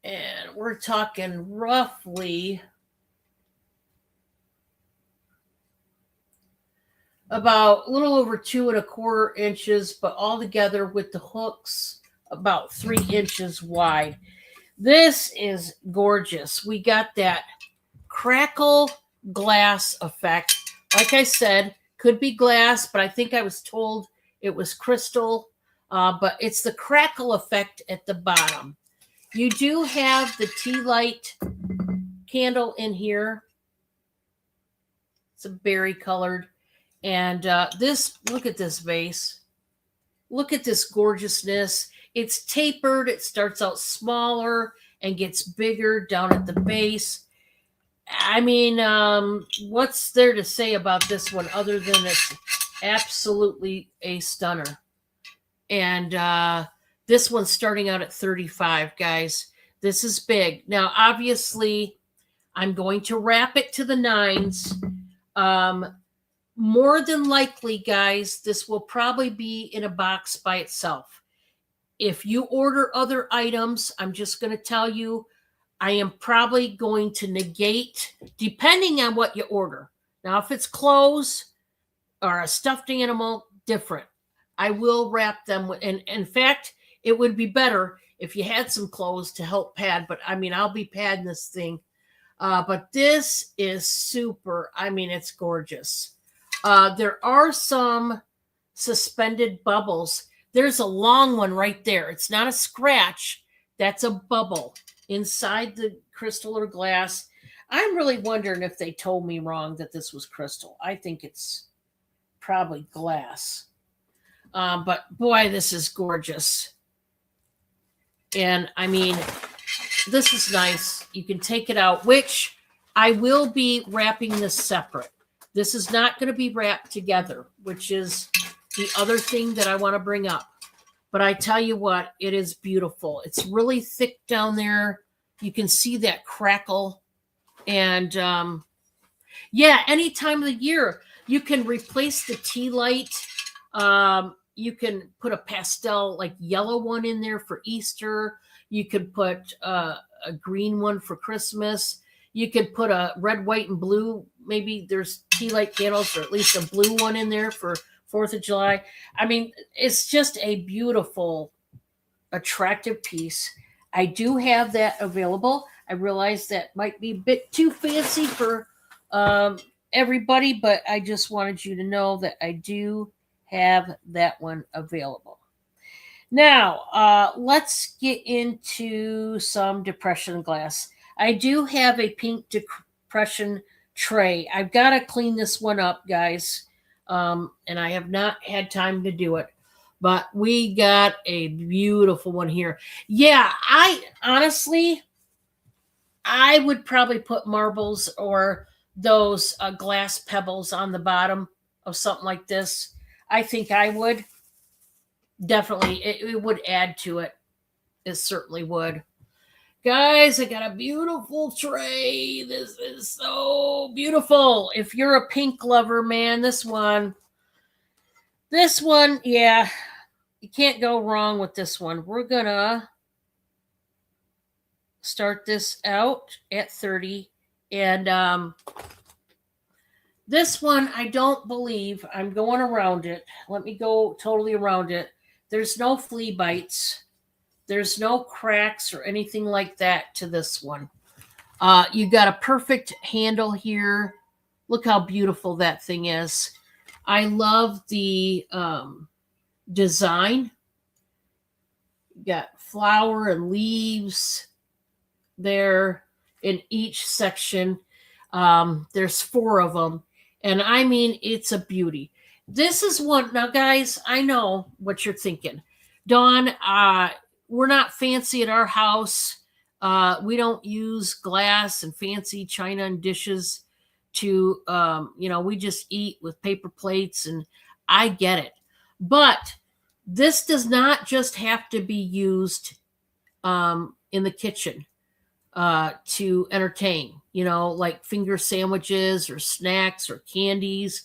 And we're talking roughly about a little over 2 1/4 inches, but all together with the hooks, about 3 inches wide. This is gorgeous. We got that crackle glass effect. Like I said, could be glass, but I think I was told it was crystal. But it's the crackle effect at the bottom. You do have the tea light candle in here. It's a berry colored. And look at this vase. Look at this gorgeousness. It's tapered. It starts out smaller and gets bigger down at the base. I mean, what's there to say about this one other than it's absolutely a stunner? And this one's starting out at 35, guys. This is big. Now, obviously, I'm going to wrap it to the 9s. More than likely, guys, this will probably be in a box by itself. If you order other items, I'm just going to tell you, I am probably going to negate, depending on what you order. Now, if it's clothes or a stuffed animal, different. I will wrap them with, and in fact, it would be better if you had some clothes to help pad, but I mean, I'll be padding this thing. But this is super. I mean, it's gorgeous. There are some suspended bubbles. There's a long one right there. It's not a scratch. That's a bubble inside the crystal or glass. I'm really wondering if they told me wrong that this was crystal. I think it's probably glass. But boy, this is gorgeous. And I mean, this is nice. You can take it out, which I will be wrapping this separate. This is not going to be wrapped together, which is the other thing that I want to bring up. But I tell you what, it is beautiful. It's really thick down there. You can see that crackle. And yeah, any time of the year, you can replace the tea light. You can put a pastel, like yellow one in there for Easter. You could put a green one for Christmas. You could put a red, white, and blue. Maybe there's tea light candles, or at least a blue one in there for 4th of July. I mean, it's just a beautiful, attractive piece. I do have that available. I realize that might be a bit too fancy for everybody, but I just wanted you to know that I do have that one available. Now, let's get into some depression glass. I do have a pink depression tray. I've got to clean this one up, guys, and I have not had time to do it. But we got a beautiful one here. Yeah, I honestly, I would probably put marbles or those glass pebbles on the bottom of something like this. I think I would. Definitely, it would add to it. It certainly would. Guys, I got a beautiful tray. This is so beautiful. If you're a pink lover, man, this one, yeah, you can't go wrong with this one. We're going to start this out at 30. And this one, I don't believe I'm going around it. Let me go totally around it. There's no flea bites. There's no cracks or anything like that to this one. You got a perfect handle here. Look how beautiful that thing is. I love the design. You got flower and leaves there in each section. There's 4 of them. And I mean, it's a beauty. This is one. Now, guys, I know what you're thinking. Dawn, we're not fancy at our house. We don't use glass and fancy china and dishes to, we just eat with paper plates, and I get it. But this does not just have to be used in the kitchen to entertain, like finger sandwiches or snacks or candies.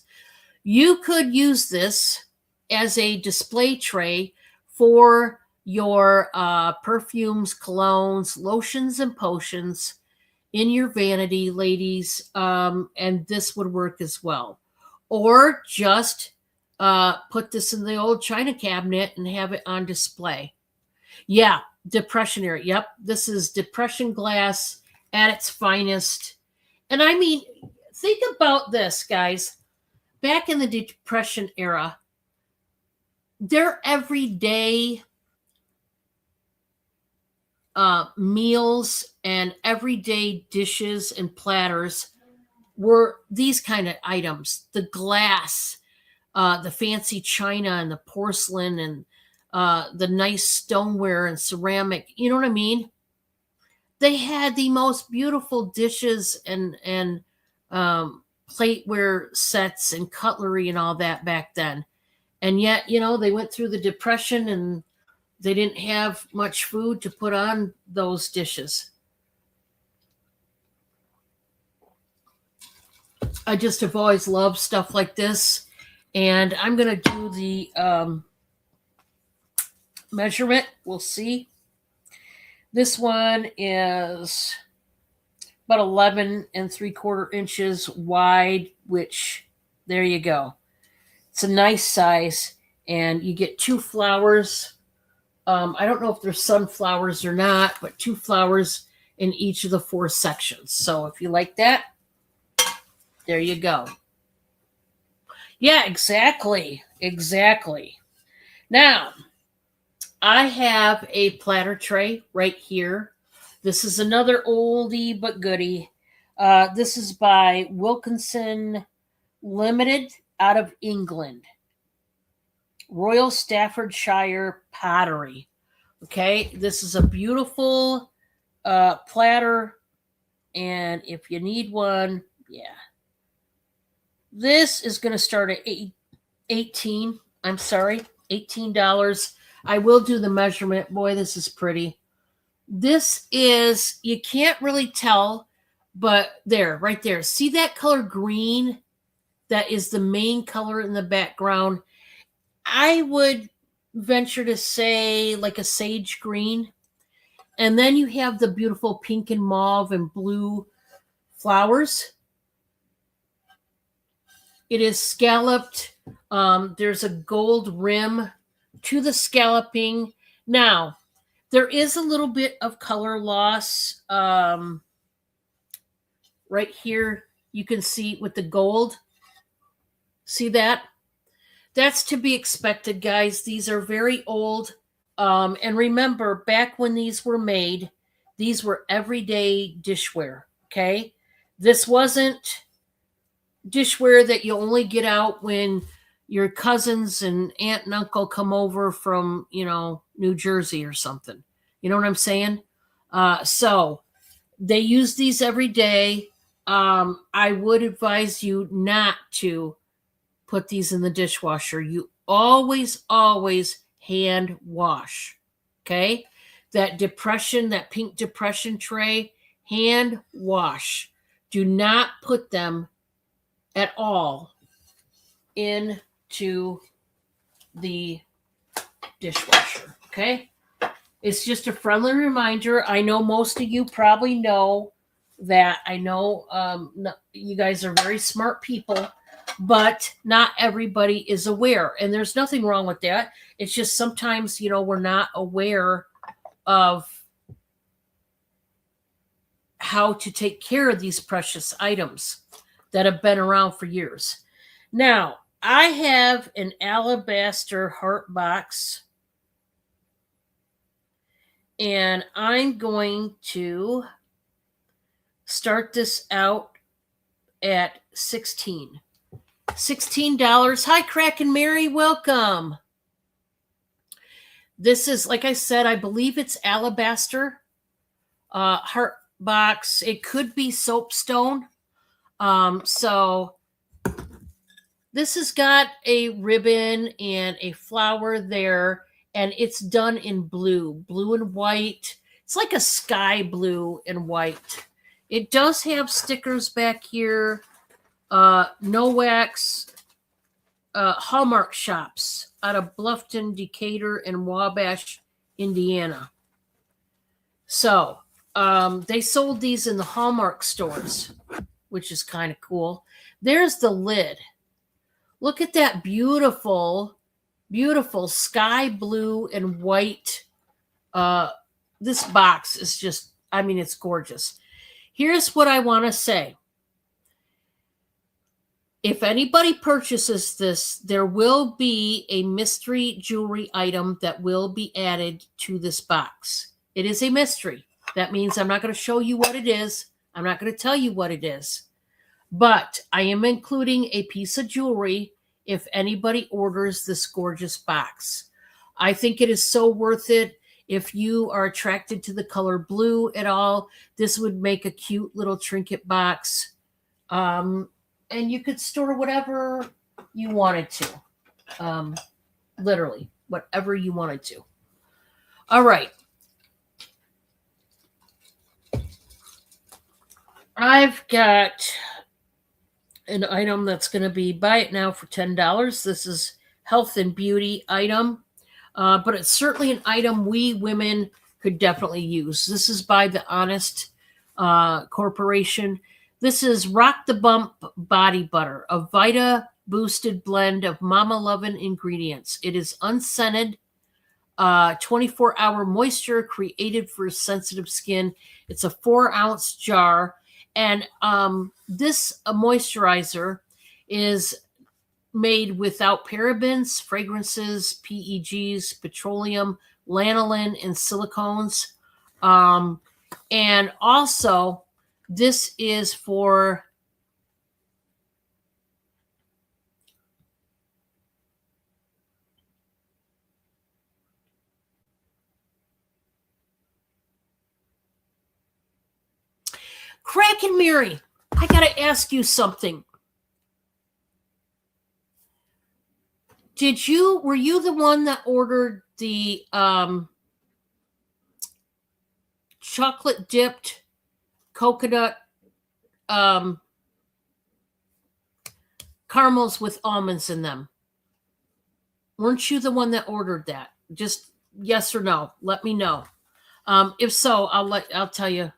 You could use this as a display tray for your perfumes, colognes, lotions, and potions in your vanity, ladies. And this would work as well. Or just put this in the old china cabinet and have it on display. Yeah, depression area. Yep, this is depression glass at its finest. And I mean, think about this, guys. Back in the Depression era, their everyday meals and everyday dishes and platters were these kind of items: the glass, the fancy china and the porcelain, and the nice stoneware and ceramic. You know what I mean? They had the most beautiful dishes and plateware sets and cutlery and all that back then. And yet, they went through the Depression and they didn't have much food to put on those dishes. I just have always loved stuff like this. And I'm going to do the measurement. We'll see. This one is about 11 3/4 inches wide, which there you go. It's a nice size, and you get 2 flowers. I don't know if they're sunflowers or not, but 2 flowers in each of the 4 sections. So if you like that, there you go. Yeah, exactly. Now, I have a platter tray right here. This is another oldie but goodie. This is by Wilkinson Limited out of England. Royal Staffordshire Pottery. Okay, this is a beautiful platter. And if you need one, yeah, This is going to start at 18. I'm sorry, $18. I will do the measurement. Boy, this is pretty. This is, you can't really tell, but there, right there. See that color green? That is the main color in the background. I would venture to say like a sage green. And then you have the beautiful pink and mauve and blue flowers. It is scalloped. There's a gold rim to the scalloping. Now, there is a little bit of color loss. Right here, you can see with the gold. See that? That's to be expected, guys. These are very old. And remember, back when these were made, these were everyday dishware. Okay? This wasn't dishware that you only get out when your cousins and aunt and uncle come over from, New Jersey or something. You know what I'm saying? So they use these every day. I would advise you not to put these in the dishwasher. You always, always hand wash. Okay? That pink depression tray, hand wash. Do not put them at all into the dishwasher. Okay? It's just a friendly reminder. I know most of you probably know that. I know you guys are very smart people, but not everybody is aware. And there's nothing wrong with that. It's just sometimes, we're not aware of how to take care of these precious items that have been around for years. Now, I have an alabaster heart box, and I'm going to start this out at $16. Hi, Crack and Mary, welcome. This is, like I said, I believe it's alabaster heart box. It could be soapstone. So this has got a ribbon and a flower there, and it's done in blue and white. It's like a sky blue and white. It does have stickers back here. No wax. Hallmark shops out of Bluffton, Decatur, and Wabash, Indiana. So they sold these in the Hallmark stores, which is kind of cool. There's the lid. Look at that beautiful, beautiful sky blue and white. This box is just, it's gorgeous. Here's what I want to say. If anybody purchases this, there will be a mystery jewelry item that will be added to this box. It is a mystery. That means I'm not going to show you what it is. I'm not going to tell you what it is. But I am including a piece of jewelry if anybody orders this gorgeous box. I think it is so worth it. If you are attracted to the color blue at all, this would make a cute little trinket box. And you could store whatever you wanted to. Literally, whatever you wanted to. All right. I've got an item that's going to be buy it now for $10. This is health and beauty item. But it's certainly an item we women could definitely use. This is by the Honest Corporation. This is Rock the Bump Body Butter, a Vita boosted blend of mama lovin' ingredients. It is unscented, 24-hour moisture created for sensitive skin. It's a 4-ounce jar. And this moisturizer is made without parabens, fragrances, PEGs, petroleum, lanolin, and silicones. And also, this is for Crack and Mary. I got to ask you something. Were you the one that ordered the chocolate dipped coconut caramels with almonds in them? Weren't you the one that ordered that? Just yes or no. Let me know. If so, I'll tell you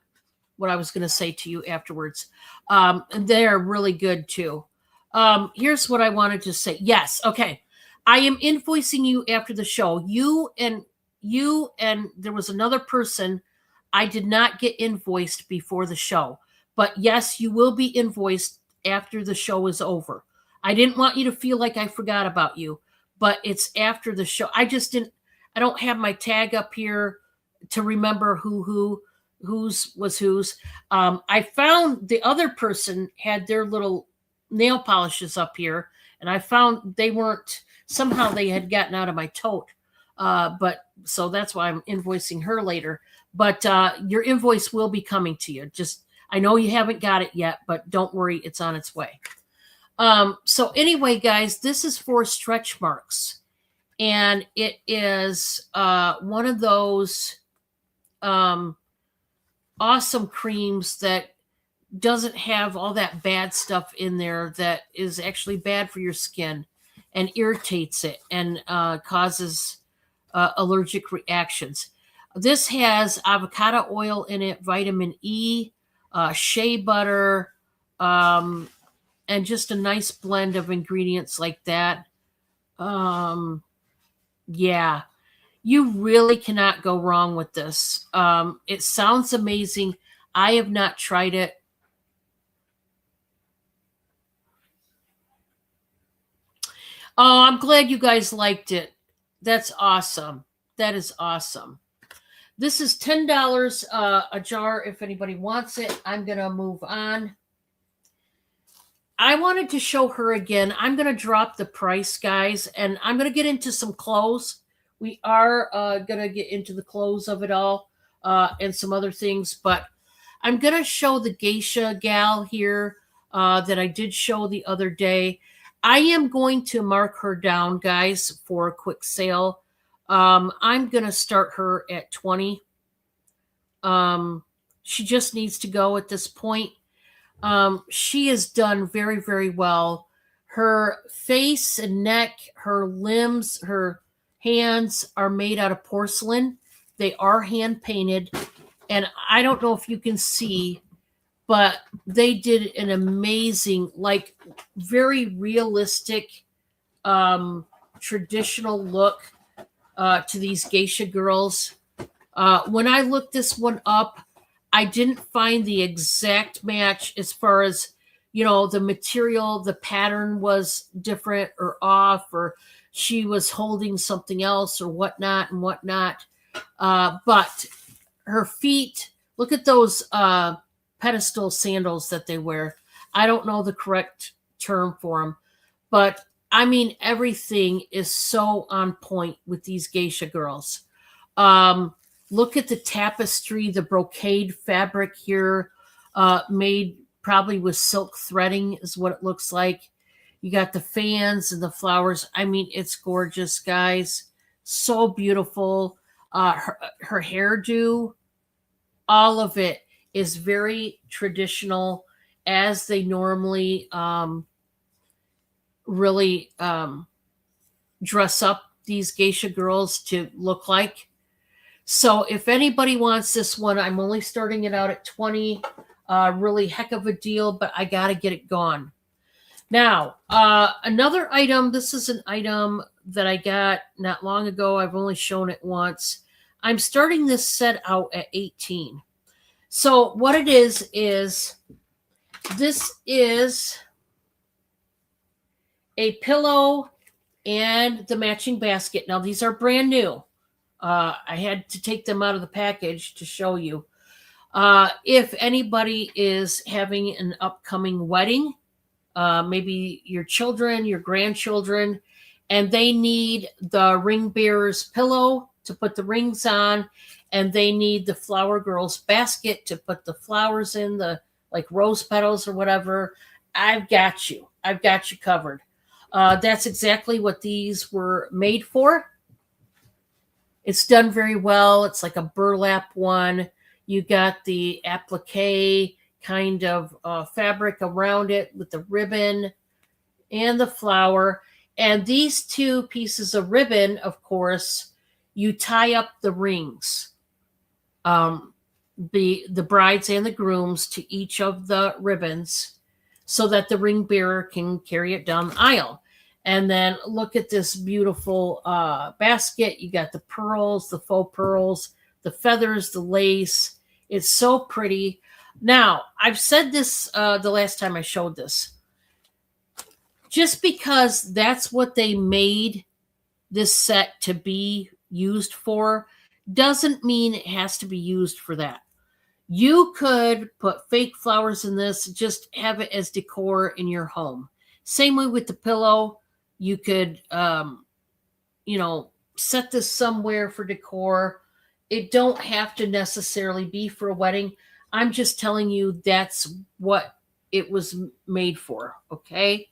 what I was going to say to you afterwards. And they're really good too. Here's what I wanted to say. Yes, okay. I am invoicing you after the show. You and there was another person. I did not get invoiced before the show, but yes, you will be invoiced after the show is over. I didn't want you to feel like I forgot about you, but it's after the show. I don't have my tag up here to remember whose was whose. I found the other person had their little nail polishes up here, and I found they weren't, somehow they had gotten out of my tote. But so that's why I'm invoicing her later. But your invoice will be coming to you. Just, I know you haven't got it yet, but don't worry, it's on its way. So anyway, guys, this is for stretch marks. And it is one of those awesome creams that doesn't have all that bad stuff in there that is actually bad for your skin and irritates it and causes allergic reactions. This has avocado oil in it, vitamin E, shea butter, and just a nice blend of ingredients like that. Yeah, you really cannot go wrong with this. It sounds amazing. I have not tried it. Oh, I'm glad you guys liked it. That's awesome. That is awesome. This is $10 a jar if anybody wants it. I'm going to move on. I wanted to show her again. I'm going to drop the price, guys, and I'm going to get into some clothes. We are going to get into the clothes of it all and some other things, but I'm going to show the geisha gal here that I did show the other day. I am going to mark her down, guys, for a quick sale. I'm going to start her at 20. She just needs to go at this point. She has done very, very well. Her face and neck, her limbs, her hands are made out of porcelain. They are hand painted. And I don't know if you can see, but they did an amazing, like very realistic, traditional look to these geisha girls. When I looked this one up, I didn't find the exact match as far as, the material, the pattern was different or off, or she was holding something else or whatnot and whatnot. But her feet, look at those pedestal sandals that they wear. I don't know the correct term for them, but I mean, everything is so on point with these geisha girls. Look at the tapestry, the brocade fabric here, made probably with silk threading is what it looks like. You got the fans and the flowers. I mean, it's gorgeous, guys. So beautiful. Her hairdo, all of it is very traditional, as they normally really dress up these geisha girls to look like. So if anybody wants this one, I'm only starting it out at 20. Really heck of a deal, but I got to get it gone. Now, another item. This is an item that I got not long ago. I've only shown it once. I'm starting this set out at 18. So what it is this is a pillow and the matching basket. Now, these are brand new. I had to take them out of the package to show you. If anybody is having an upcoming wedding, maybe your children, your grandchildren, and they need the ring bearer's pillow to put the rings on, and they need the flower girl's basket to put the flowers in, the like rose petals or whatever, I've got you. I've got you covered. That's exactly what these were made for. It's done very well. It's like a burlap one. You got the applique kind of fabric around it with the ribbon and the flower. And these two pieces of ribbon, of course, you tie up the rings, um, the brides and the grooms to each of the ribbons, so that the ring bearer can carry it down the aisle. And then look at this beautiful basket. You got the pearls, the faux pearls, the feathers, the lace. It's so pretty. Now, I've said this the last time I showed this. Just because that's what they made this set to be used for doesn't mean it has to be used for that. You could put fake flowers in this, just have it as decor in your home. Same way with the pillow. You could, set this somewhere for decor. It don't have to necessarily be for a wedding. I'm just telling you that's what it was made for, okay?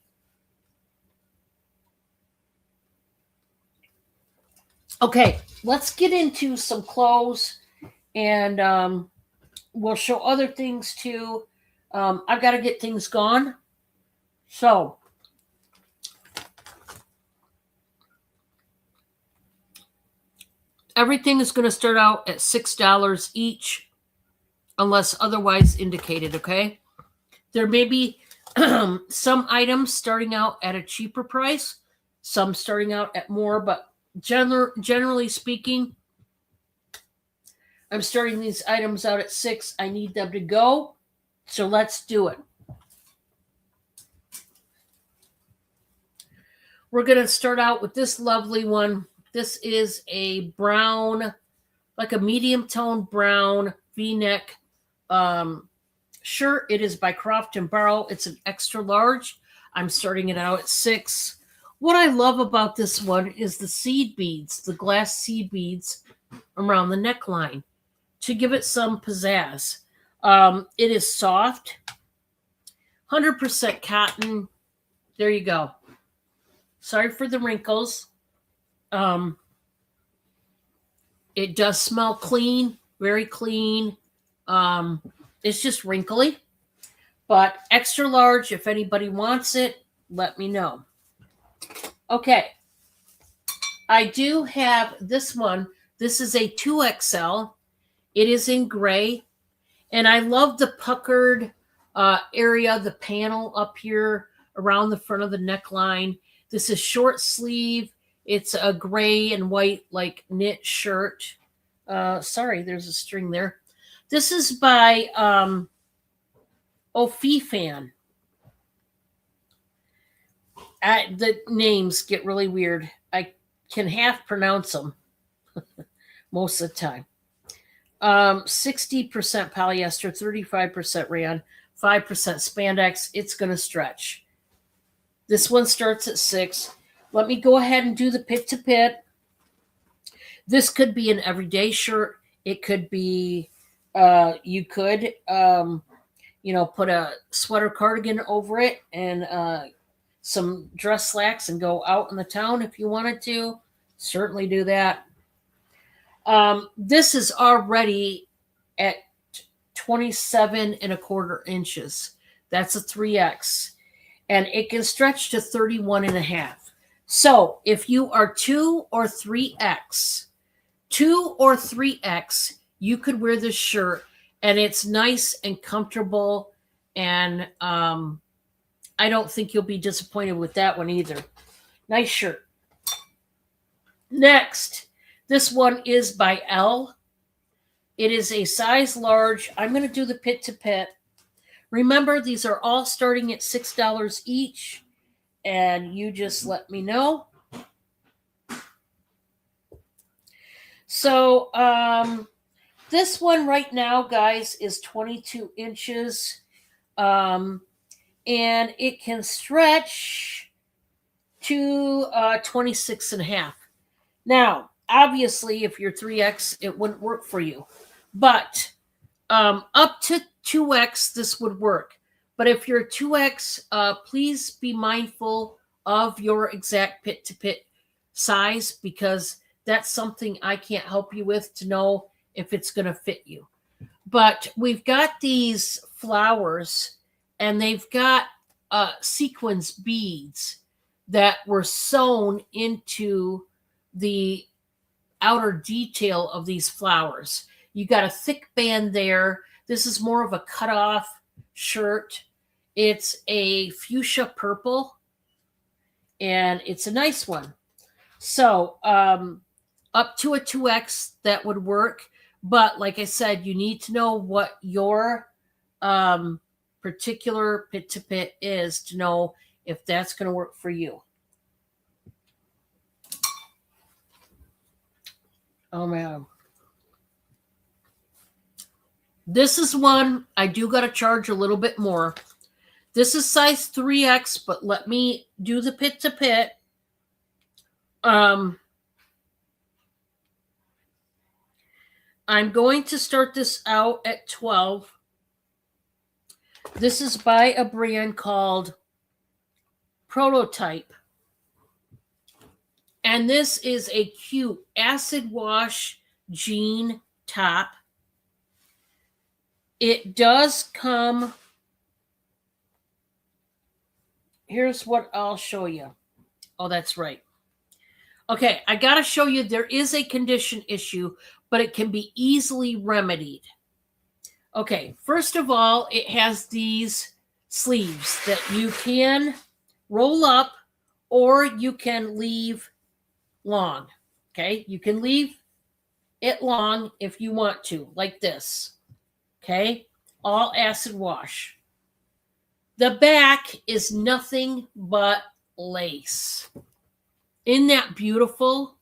Okay, let's get into some clothes, and we'll show other things too. I've got to get things gone. So, everything is going to start out at $6 each, unless otherwise indicated, okay? There may be some items starting out at a cheaper price, some starting out at more, but generally speaking, I'm starting these items out at $6. I need them to go, so let's do it. We're going to start out with this lovely one. This is a brown, like a medium tone brown V-neck shirt. It is by Croft and Barrow. It's an extra large. I'm starting it out at $6. What I love about this one is the seed beads, the glass seed beads around the neckline to give it some pizzazz. It is soft, 100% cotton. There you go. Sorry for the wrinkles. It does smell clean, very clean. It's just wrinkly, but extra large. If anybody wants it, let me know. Okay. I do have this one. This is a 2XL. It is in gray, and I love the puckered area, the panel up here around the front of the neckline. This is short sleeve. It's a gray and white like knit shirt. Sorry, there's a string there. This is by Ofifan. The names get really weird. I can half pronounce them most of the time. 60% polyester, 35% rayon, 5% spandex. It's going to stretch. This one starts at $6. Let me go ahead and do the pit to pit. This could be an everyday shirt. It could be, you could, put a sweater cardigan over it and some dress slacks and go out in the town if you wanted to. Certainly do that. This is already at 27.25 inches. That's a 3X. And it can stretch to 31.5. So if you are 2 or 3X, you could wear this shirt and it's nice and comfortable. And I don't think you'll be disappointed with that one either. Nice shirt. Next, this one is by Elle. It is a size large. I'm going to do the pit to pit. Remember, these are all starting at $6 each, and you just let me know. So this one right now, guys, is 22 inches, and it can stretch to 26.5. Now, obviously, if you're 3X, it wouldn't work for you, but up to 2X, this would work. But if you're 2X, please be mindful of your exact pit to pit size, because that's something I can't help you with to know if it's going to fit you. But we've got these flowers, and they've got sequins beads that were sewn into the outer detail of these flowers. You got a thick band there. This is more of a cutoff shirt. It's a fuchsia purple, and it's a nice one. So up to a 2X, that would work. But like I said, you need to know what your particular pit to pit is to know if that's going to work for you. Oh man. This is one I do got to charge a little bit more. This is size 3X, but let me do the pit to pit. I'm going to start this out at 12. This is by a brand called Prototype. And this is a cute acid wash jean top. It does come. Here's what I'll show you. Oh, that's right. Okay, I got to show you there is a condition issue, but it can be easily remedied. Okay, first of all, it has these sleeves that you can roll up or you can leave long. Okay, you can leave it long if you want to, like this. Okay, all acid wash. The back is nothing but lace. Isn't that beautiful?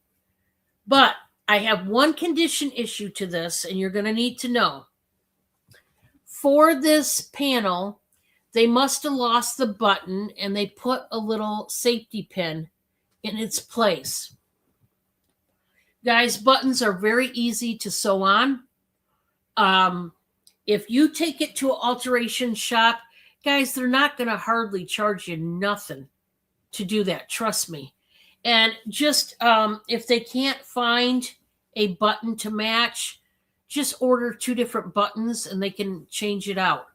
But I have one condition issue to this, and you're going to need to know. For this panel, they must have lost the button, and they put a little safety pin in its place. Guys, buttons are very easy to sew on. If you take it to an alteration shop, guys, they're not going to hardly charge you nothing to do that. Trust me. And just if they can't find a button to match, just order 2 different buttons and they can change it out.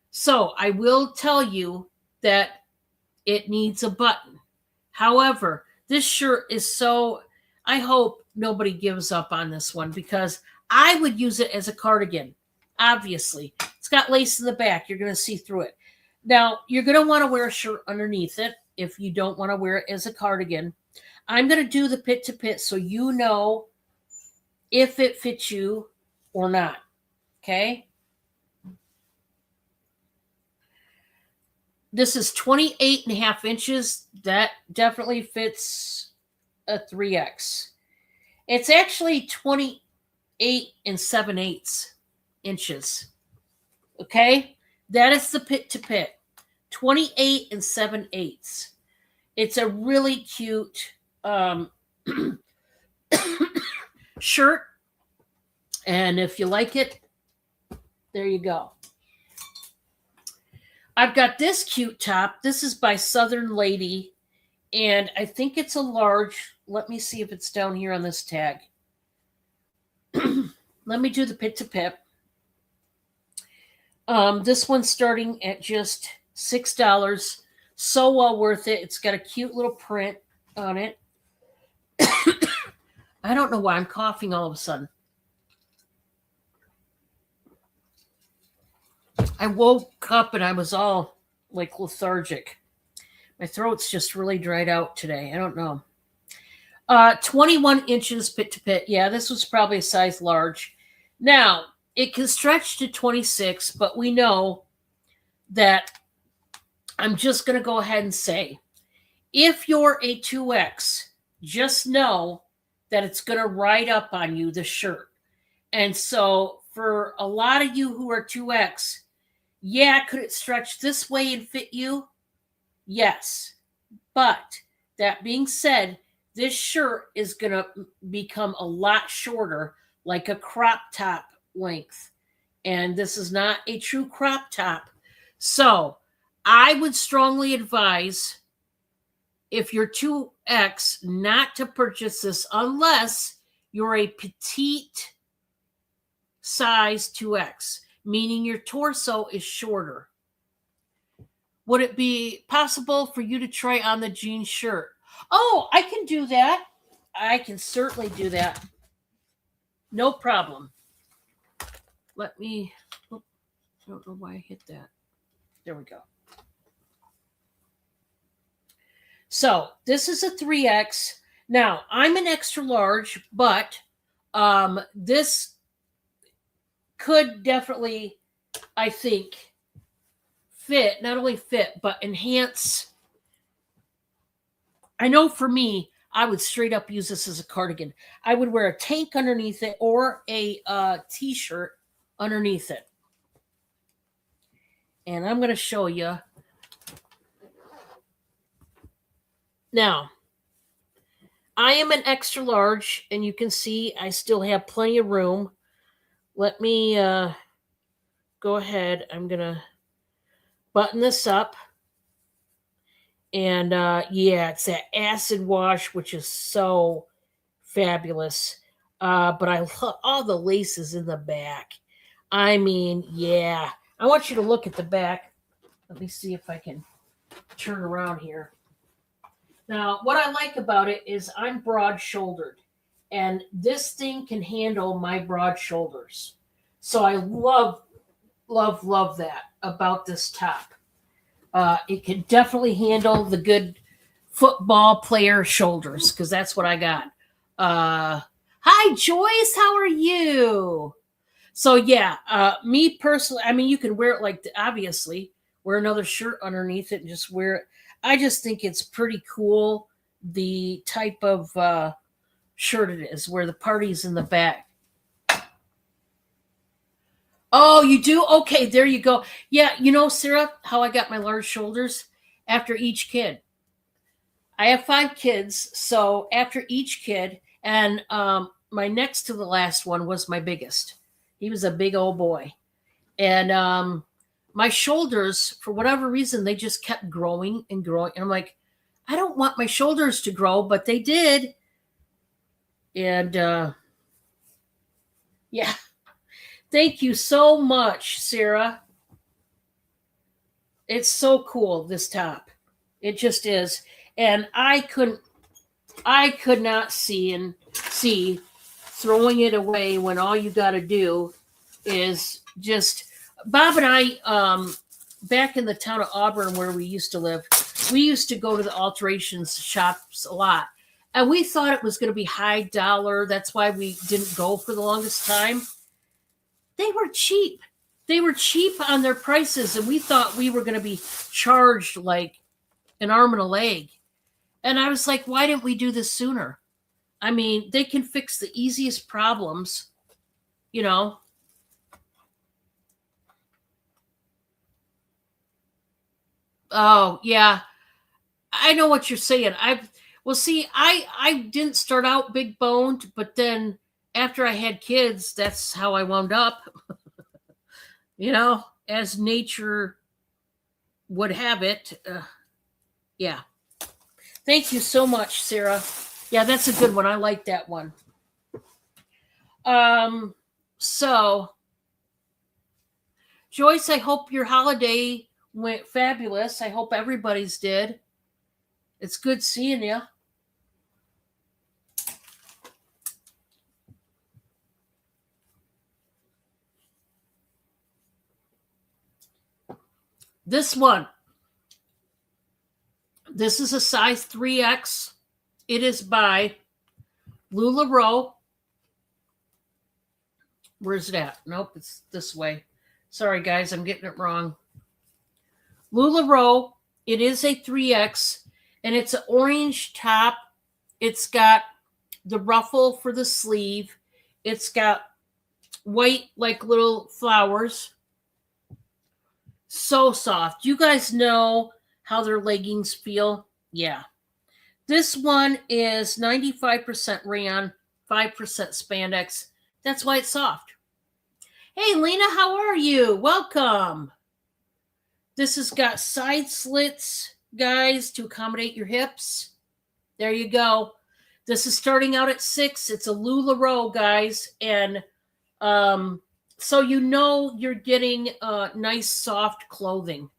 So I will tell you that it needs a button. However, this shirt is so, I hope nobody gives up on this one, because I would use it as a cardigan. Obviously, it's got lace in the back. You're going to see through it. Now, you're going to want to wear a shirt underneath it if you don't want to wear it as a cardigan. I'm going to do the pit to pit so you know if it fits you or not. Okay? This is 28.5 inches. That definitely fits a 3X. It's actually 28 7/8 inches. Okay? That is the pit to pit. 28 7/8. It's a really cute shirt. And if you like it, there you go. I've got this cute top. This is by Southern Lady. And I think it's a large. Let me see if it's down here on this tag. Let me do the pit to pit. This one's starting at just $6. So well worth it. It's got a cute little print on it. I don't know why I'm coughing all of a sudden. I woke up and I was all like lethargic. My throat's just really dried out today. I don't know. 21 inches pit to pit. Yeah, this was probably a size large. Now, it can stretch to 26, but we know that I'm just going to go ahead and say, if you're a 2X, just know that it's going to ride up on you, the shirt. And so for a lot of you who are 2X, yeah, could it stretch this way and fit you? Yes. But that being said, this shirt is going to become a lot shorter, like a crop top length. And this is not a true crop top. So I would strongly advise if you're 2X, not to purchase this unless you're a petite size 2X, meaning your torso is shorter. Would it be possible for you to try on the jean shirt? Oh, I can do that. I can certainly do that. No problem. Let me, oh, I don't know why I hit that. There we go. So this is a 3X. Now, I'm an extra large, but this could definitely, I think, fit, not only fit, but enhance. I know for me, I would straight up use this as a cardigan. I would wear a tank underneath it or a t-shirt underneath it. And I'm going to show you. Now, I am an extra large, and you can see I still have plenty of room. Let me go ahead. I'm going to button this up. And yeah, it's that acid wash, which is so fabulous. But I love all the laces in the back. I mean, yeah. I want you to look at the back. Let me see if I can turn around here. Now, what I like about it is I'm broad-shouldered. And this thing can handle my broad shoulders. So I love, love, love that about this top. It can definitely handle the good football player shoulders because that's what I got. Hi, Joyce. How are you? So, yeah, me personally, I mean, you can wear it like, obviously, wear another shirt underneath it and just wear it. I just think it's pretty cool, the type of shirt it is, where the party's in the back. Oh, you do? Okay, there you go. Yeah, you know, Sarah, how I got my large shoulders? After each kid. I have 5 kids, so after each kid, and my next to the last one was my biggest. He was a big old boy. And my shoulders, for whatever reason, they just kept growing and growing. And I'm like, I don't want my shoulders to grow, but they did. And yeah. Thank you so much, Sarah. It's so cool, this top. It just is. And I could not see throwing it away when all you got to do is just. Bob and I, back in the town of Auburn where we used to live, we used to go to the alterations shops a lot. And we thought it was going to be high dollar. That's why we didn't go for the longest time. They were cheap. They were cheap on their prices, and we thought we were going to be charged like an arm and a leg. And I was like, why didn't we do this sooner? I mean, they can fix the easiest problems, you know. Oh, yeah. I know what you're saying. I didn't start out big boned, but then after I had kids, that's how I wound up. You know, as nature would have it. Yeah. Thank you so much, Sarah. Yeah, that's a good one. I like that one. So Joyce, I hope your holiday went fabulous. I hope everybody's did. It's good seeing you. This one. This is a size 3X. It is by LuLaRoe. Where's it at? Nope, it's this way. Sorry, guys, I'm getting it wrong. LuLaRoe. It is a 3X, and it's an orange top. It's got the ruffle for the sleeve. It's got white, like little flowers. So soft. You guys know how their leggings feel? Yeah. This one is 95% rayon, 5% spandex. That's why it's soft. Hey, Lena, how are you? Welcome. This has got side slits. guys, to accommodate your hips. There you go. This is starting out at 6. It's a LuLaRoe, guys, and so you know you're getting nice soft clothing.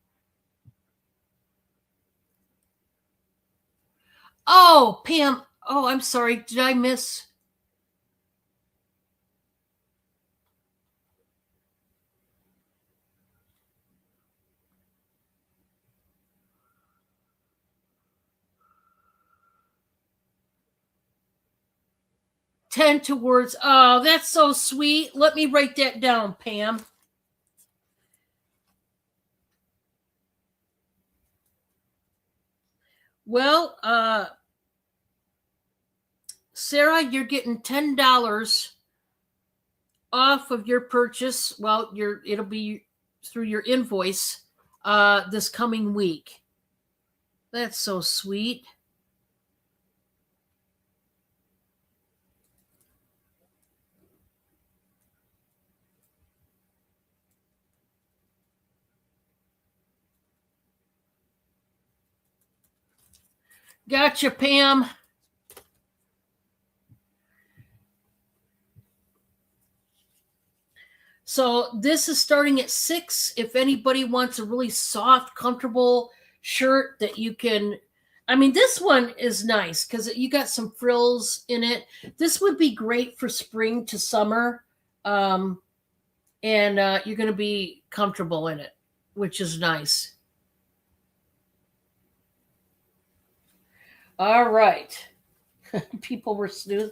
Oh, Pam. Oh, I'm sorry. Did I miss? Tend towards. Oh, that's so sweet. Let me write that down, Pam. Well, Sarah, you're getting $10 off of your purchase. Well, it'll be through your invoice this coming week. That's so sweet. Gotcha, Pam. So this is starting at 6. If anybody wants a really soft, comfortable shirt that you can, I mean, this one is nice because you got some frills in it. This would be great for spring to summer, and you're going to be comfortable in it, which is nice. All right, people were snoozing.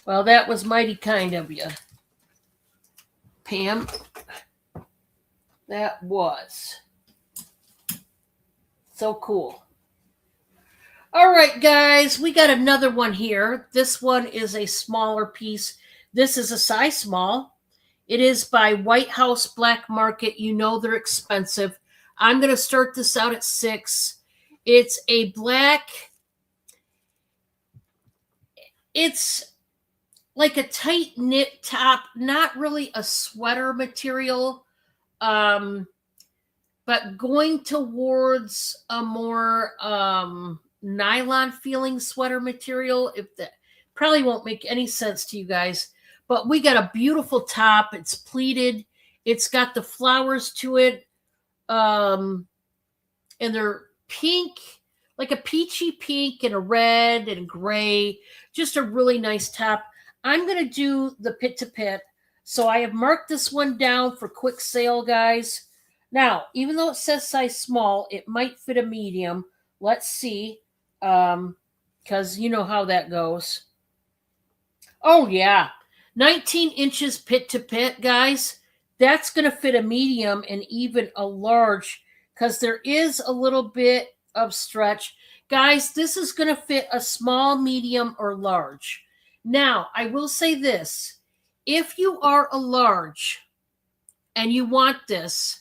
Well, that was mighty kind of you, Pam. That was so cool. All right, guys, we got another one here. This one is a smaller piece. This is a size small. It is by White House Black Market. You know they're expensive. I'm going to start this out at 6. It's a black, it's like a tight knit top, not really a sweater material, but going towards a more nylon feeling sweater material. If that probably won't make any sense to you guys, but we got a beautiful top. It's pleated. It's got the flowers to it, and they're pink, like a peachy pink and a red and gray. Just a really nice top. I'm going to do the pit to pit. So I have marked this one down for quick sale, guys. Now, even though it says size small, it might fit a medium. Let's see, because you know how that goes. Oh, yeah. 19 inches pit to pit, guys. That's going to fit a medium and even a large because there is a little bit of stretch. Guys, this is going to fit a small, medium, or large. Now, I will say this. If you are a large and you want this,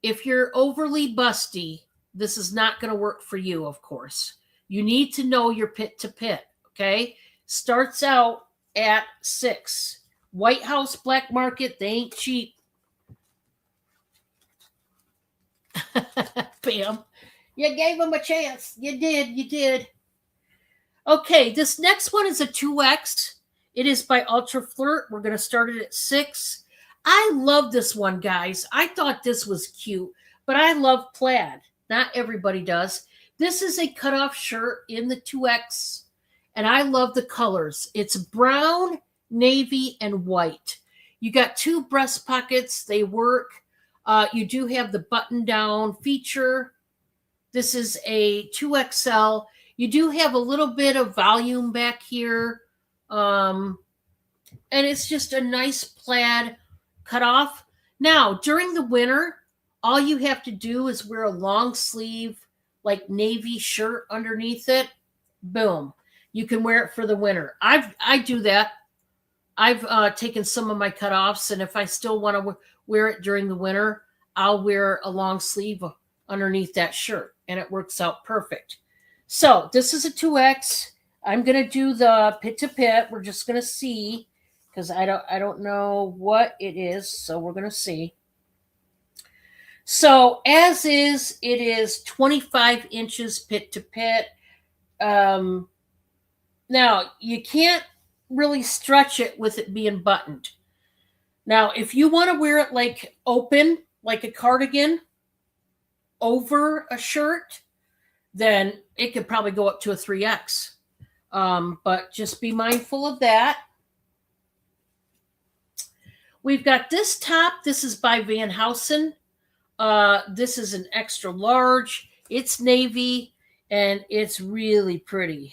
if you're overly busty, this is not going to work for you, of course. You need to know your pit to pit, okay? Starts out at 6. White House Black Market, they ain't cheap. Pam, you gave them a chance. You did. Okay, this next one is a 2X. It is by Ultra Flirt. We're going to start it at 6. I love this one, guys. I thought this was cute, but I love plaid. Not everybody does. This is a cutoff shirt in the 2X, and I love the colors. It's brown, navy, and white. You got 2 breast pockets. They work. You do have the button down feature. This is a 2XL. You do have a little bit of volume back here. And it's just a nice plaid cutoff. Now, during the winter, all you have to do is wear a long sleeve, like navy shirt underneath it. Boom. You can wear it for the winter. I do that. I've taken some of my cutoffs, and if I still want to wear it during the winter, I'll wear a long sleeve underneath that shirt, and it works out perfect. So this is a 2X. I'm gonna do the pit to pit. We're just gonna see because I don't know what it is, so we're gonna see. So as is, it is 25 inches pit to pit. Um, Now, you can't really stretch it with it being buttoned. Now, if you want to wear it like open, like a cardigan over a shirt, then it could probably go up to a 3X. But just be mindful of that. We've got this top. This is by Van Housen. This is an extra large. It's navy and it's really pretty.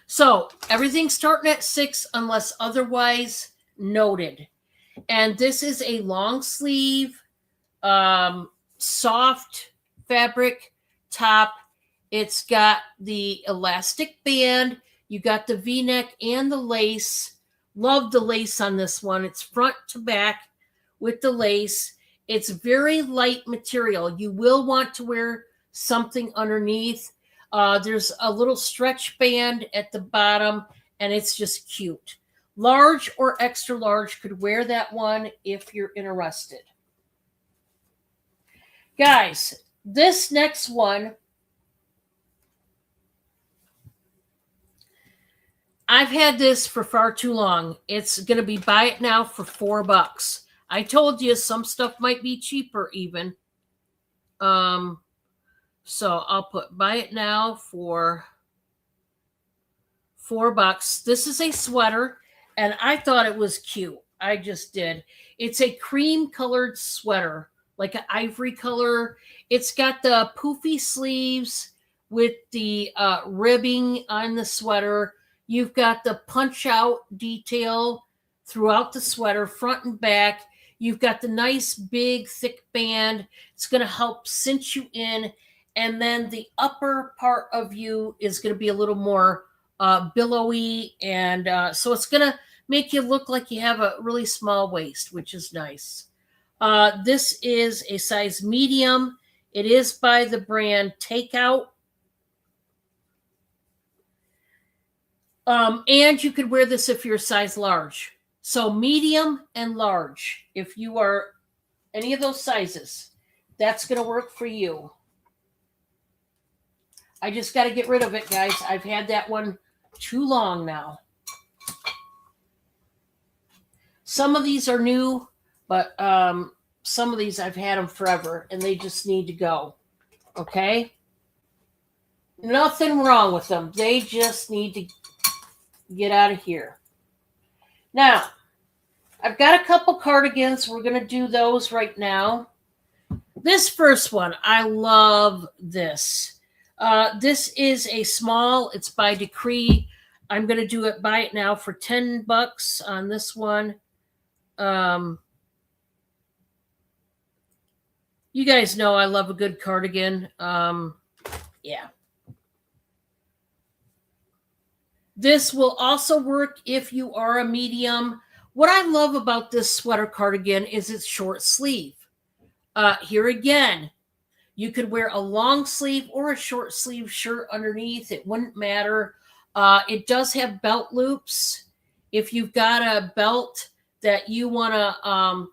So everything's starting at 6 unless otherwise noted. And this is a long sleeve, soft fabric top. It's got the elastic band. You got the V-neck and the lace. Love the lace on this one. It's front to back with the lace. It's very light material. You will want to wear something underneath. There's a little stretch band at the bottom, and it's just cute. Large or extra large could wear that one if you're interested. Guys, this next one, I've had this for far too long. It's going to be buy it now for $4. I told you some stuff might be cheaper even. So I'll put buy it now for $4. This is a sweater, and I thought it was cute. I just did. It's a cream colored sweater, like an ivory color. It's got the poofy sleeves with the ribbing on the sweater. You've got the punch out detail throughout the sweater, front and back. You've got the nice big thick band. It's going to help cinch you in. And then the upper part of you is going to be a little more billowy. And so it's going to make you look like you have a really small waist, which is nice. This is a size medium. It is by the brand Takeout. And you could wear this if you're a size large. So medium and large. If you are any of those sizes, that's going to work for you. I just got to get rid of it, guys. I've had that one too long now. Some of these are new, but some of these I've had them forever, and they just need to go. Okay? Nothing wrong with them. They just need to get out of here. Now, I've got a couple cardigans. We're going to do those right now. This first one, I love this. This is a small. It's by Decree. I'm going to do it, buy it now for $10 on this one. You guys know I love a good cardigan. Yeah. This will also work if you are a medium. What I love about this sweater cardigan is it's short sleeve. Here again, you could wear a long sleeve or a short sleeve shirt underneath. It wouldn't matter. It does have belt loops. If you've got a belt that you want to,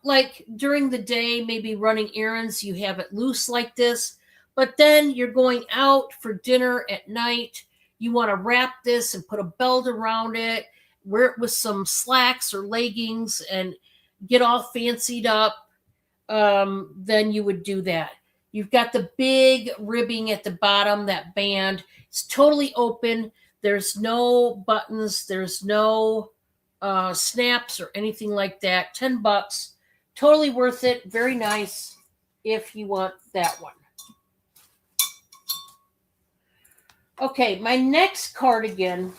like during the day, maybe running errands, you have it loose like this. But then you're going out for dinner at night. You want to wrap this and put a belt around it, wear it with some slacks or leggings and get all fancied up. Then you would do that. You've got the big ribbing at the bottom, that band. It's totally open. There's no buttons. There's no snaps or anything like that. $10. Totally worth it. Very nice if you want that one. Okay, my next cardigan.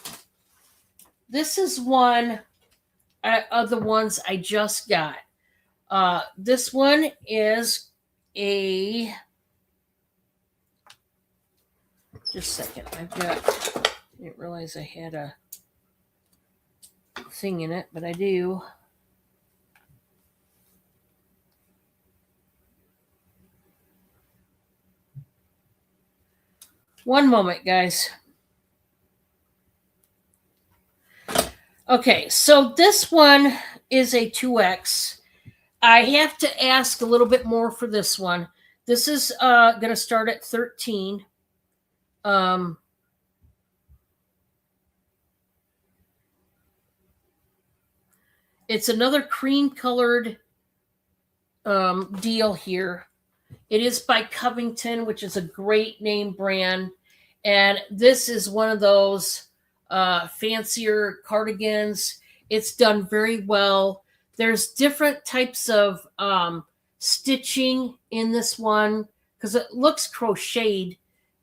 This is one of the ones I just got. This one is a. Just a second. I didn't realize I had a thing in it, but I do. One moment, guys. Okay, so this one is a 2X. I have to ask a little bit more for this one. This is going to start at 13. Um, it's another cream colored deal here. It is by Covington, which is a great name brand. And this is one of those fancier cardigans. It's done very well. There's different types of stitching in this one because it looks crocheted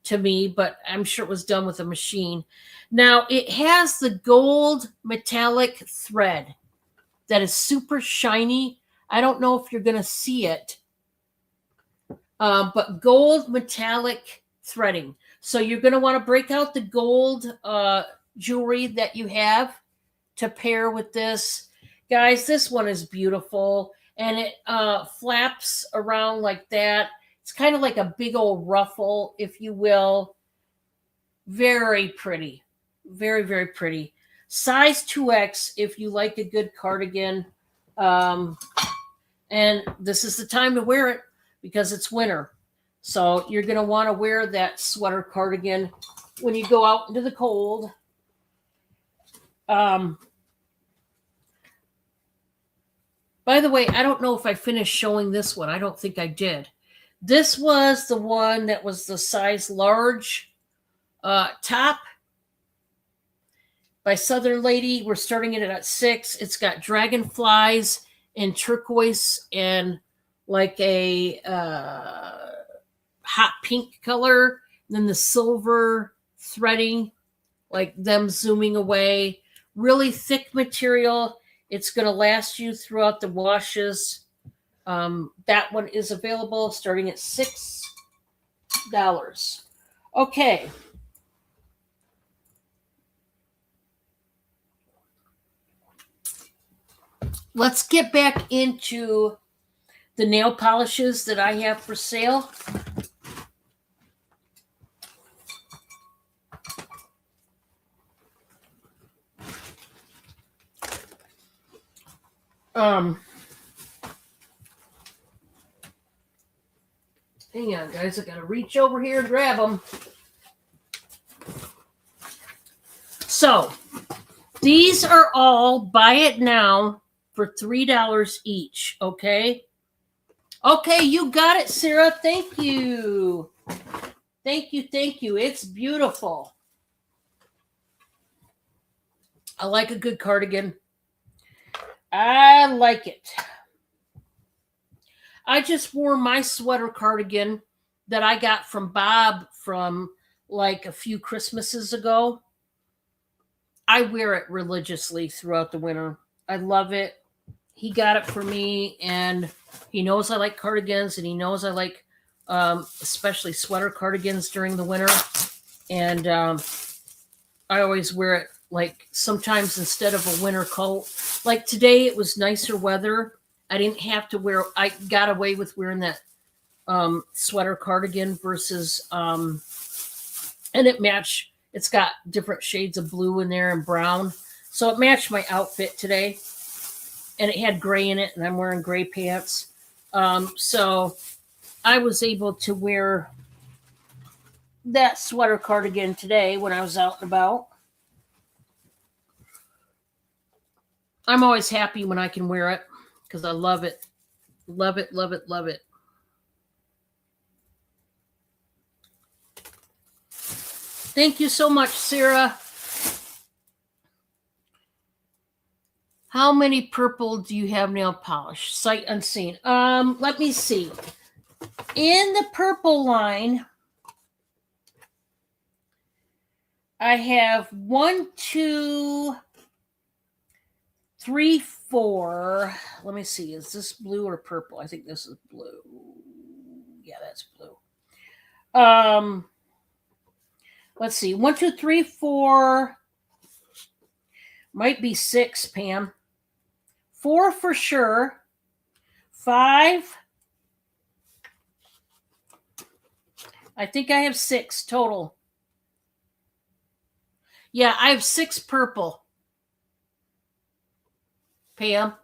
to me, but I'm sure it was done with a machine. Now, it has the gold metallic thread that is super shiny. I don't know if you're going to see it, but gold metallic threading. So you're going to want to break out the gold jewelry that you have to pair with this. Guys, this one is beautiful, and it flaps around like that. It's kind of like a big old ruffle, if you will. Very pretty. Very, very pretty. Size 2X if you like a good cardigan. And this is the time to wear it because it's winter. So you're going to want to wear that sweater cardigan when you go out into the cold. By the way, I don't know if I finished showing this one. I don't think I did. This was the one that was the size large top by Southern Lady. We're starting it at 6. It's got dragonflies in turquoise and like a hot pink color. And then the silver threading, like them zooming away. Really thick material. It's going to last you throughout the washes. That one is available starting at $6. Okay. Let's get back into the nail polishes that I have for sale. Hang on, guys. I gotta reach over here and grab them. So, these are all buy it now for $3 each. Okay. Okay, you got it, Sarah. Thank you. Thank you. Thank you. It's beautiful. I like a good cardigan. I like it. I just wore my sweater cardigan that I got from Bob from like a few Christmases ago. I wear it religiously throughout the winter. I love it. He got it for me, and he knows I like cardigans, and he knows I like especially sweater cardigans during the winter. And I always wear it like sometimes instead of a winter coat. Like today, it was nicer weather. I didn't have to wear. I got away with wearing that sweater cardigan versus, and it matched. It's got different shades of blue in there and brown, so it matched my outfit today. And it had gray in it, and I'm wearing gray pants. So I was able to wear that sweater cardigan today when I was out and about. I'm always happy when I can wear it because I love it. Love it, love it, love it. Thank you so much, Sarah. How many purple do you have nail polish? Sight unseen. Let me see. In the purple line, I have 1, 2, 3, 4. Let me see. Is this blue or purple? I think this is blue. Yeah, that's blue. Let's see. 1, 2, 3, 4. Might be 6, Pam. 4 for sure. 5. I think I have 6 total. Yeah, I have 6 purple. Pam?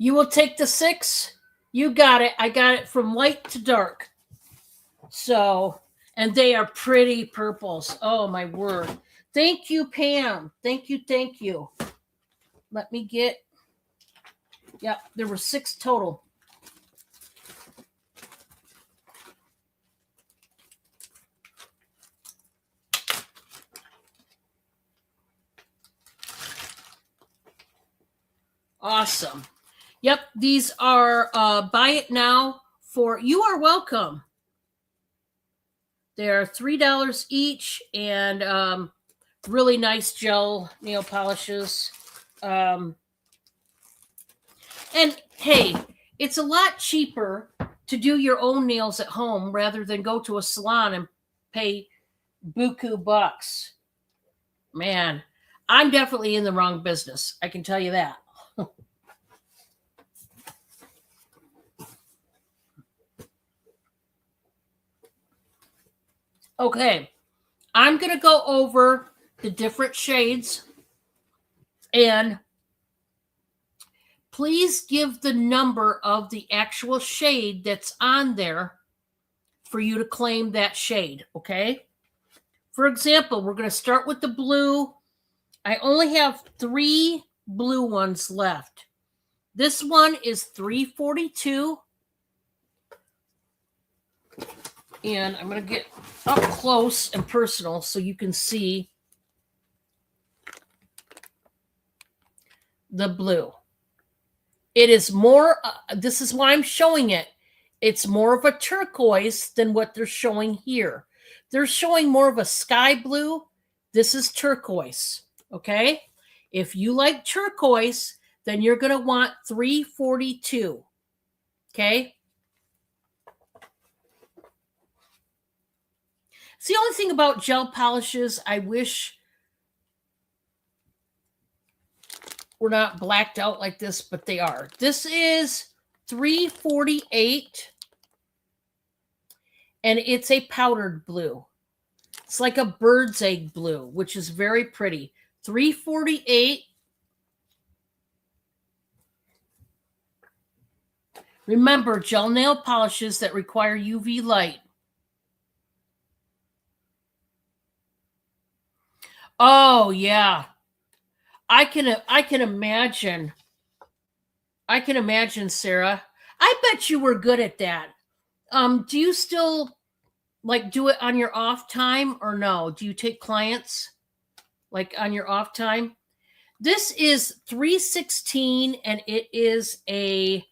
You will take the 6? You got it. I got it from light to dark. So, and they are pretty purples. Oh, my word. Thank you, Pam. Thank you. Thank you. Let me get, yep, there were 6 total. Awesome. Yep, these are buy it now for, you are welcome. They're $3 each, and really nice gel nail polishes. And hey, it's a lot cheaper to do your own nails at home rather than go to a salon and pay buku bucks. Man, I'm definitely in the wrong business. I can tell you that. Okay, I'm going to go over the different shades, and please give the number of the actual shade that's on there for you to claim that shade, okay? For example, we're going to start with the blue. I only have 3 blue ones left. This one is 342. And I'm going to get up close and personal so you can see the blue. It is more, this is why I'm showing it. It's more of a turquoise than what they're showing here. They're showing more of a sky blue. This is turquoise, okay? If you like turquoise, then you're going to want 342, okay? It's the only thing about gel polishes, I wish were not blacked out like this, but they are. This is 348, and it's a powdered blue. It's like a bird's egg blue, which is very pretty. 348. Remember, gel nail polishes that require UV light. Oh, yeah. I can imagine. I can imagine, Sarah. I bet you were good at that. Do you still like do it on your off time or no? Do you take clients like on your off time? This is 316, and it is a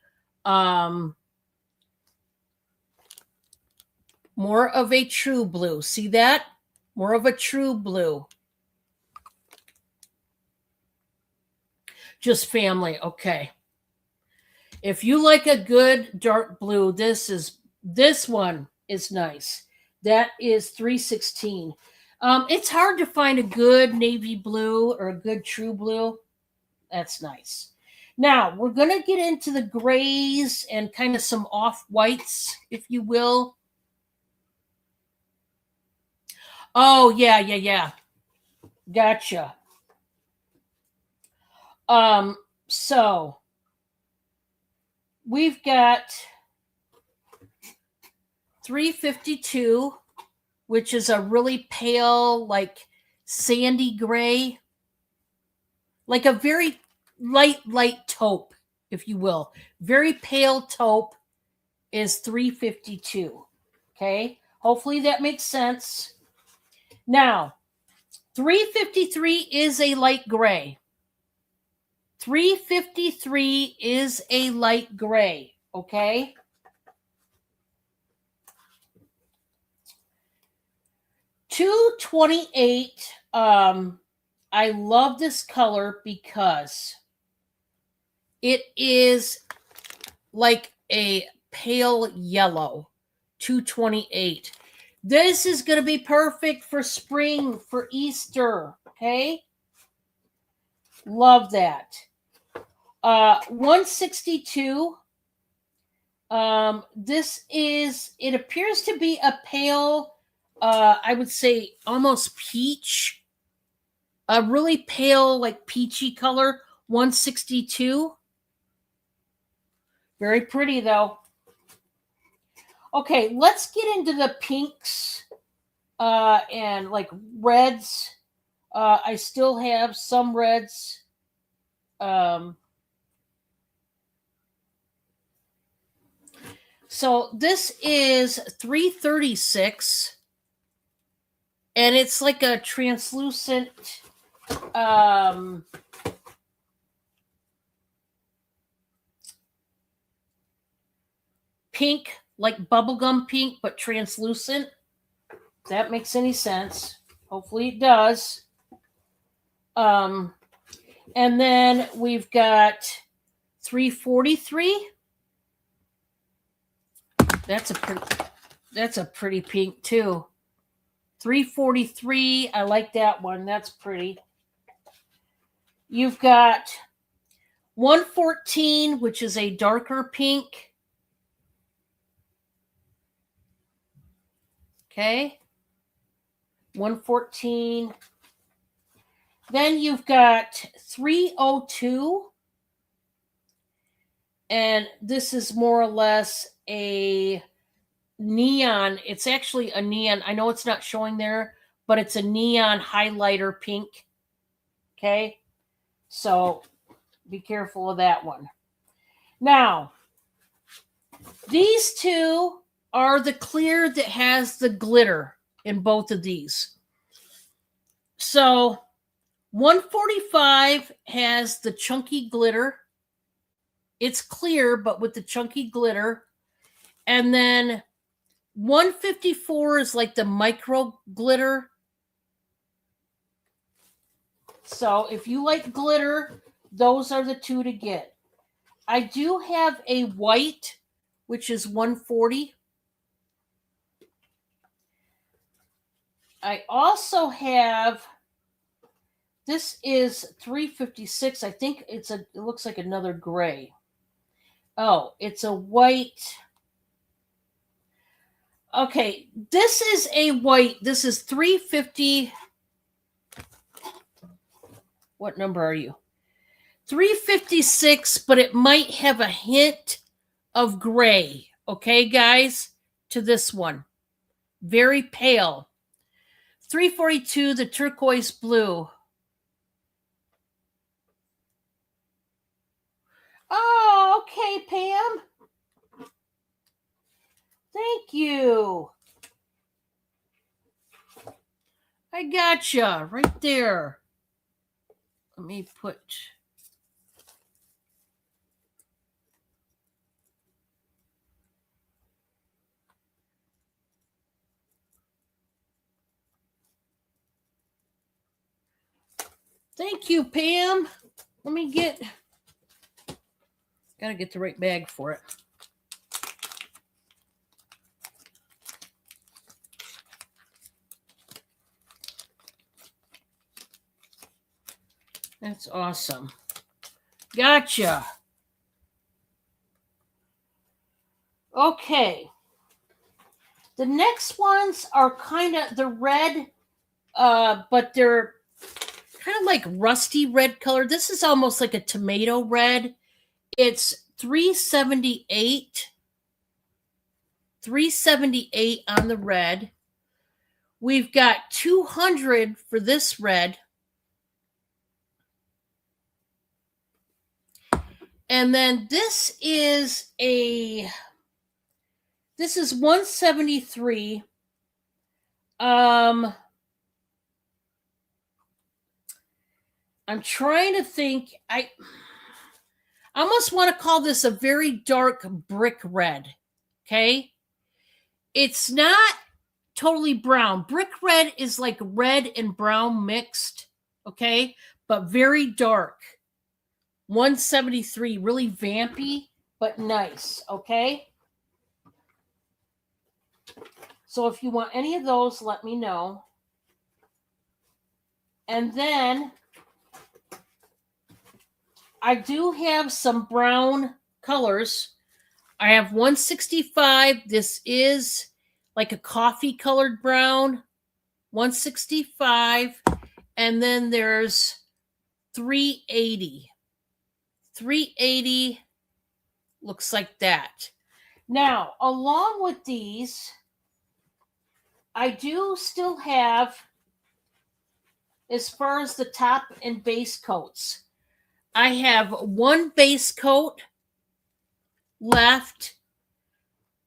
more of a true blue. See that? More of a true blue. Just family. Okay. If you like a good dark blue, this one is nice. That is 316. It's hard to find a good navy blue or a good true blue. That's nice. Now, we're going to get into the grays and kind of some off-whites, if you will. Oh, yeah. Gotcha. So we've got 352, which is a really pale, like sandy gray, like a very light taupe, if you will. Very pale taupe is 352. Okay. Hopefully that makes sense. Now, 353 is a light gray. 353 is a light gray, okay? $228. I love this color because it is like a pale yellow. $228. This is going to be perfect for spring, for Easter, okay? Love that. 162. This is, it appears to be a pale, I would say almost peach, a really pale, like peachy color. 162. Very pretty though. Okay, let's get into the pinks and like reds. I still have some reds. So this is 336, and it's like a translucent pink, like bubblegum pink, but translucent. If that makes any sense. Hopefully it does. And then we've got 343. That's a pretty pink too. 343. I like that one. That's pretty. You've got 114, which is a darker pink. Okay. 114. Then you've got 302. And this is more or less a neon. It's actually a neon. I know it's not showing there, but it's a neon highlighter pink. Okay. So be careful of that one. Now, these two are the clear that has the glitter in both of these. So 145 has the chunky glitter. It's clear, but with the chunky glitter. And then 154 is like the micro glitter. So if you like glitter, those are the two to get. I do have a white, which is 140. I also have, this is 356. I think it looks like another gray. Oh, it's a white. Okay, this is a white. This is 350. What number are you? 356, but it might have a hint of gray. Okay, guys, to this one. Very pale. 342, the turquoise blue. Oh, okay, Pam. Thank you. I gotcha right there. Let me put. Thank you, Pam. Let me get. Gotta get the right bag for it. That's awesome. Gotcha. Okay. The next ones are kind of the red, but they're kind of like rusty red color. This is almost like a tomato red. It's 378. 378 on the red. We've got 200 for this red. And then this is 173. I'm trying to think. I almost want to call this a very dark brick red. Okay. It's not totally brown. Brick red is like red and brown mixed. Okay. But very dark. 173, really vampy, but nice. Okay. So if you want any of those, let me know. And then I do have some brown colors. I have 165. This is like a coffee colored brown, 165. And then there's 380. 380 looks like that. Now, along with these, I do still have, as far as the top and base coats, I have one base coat left.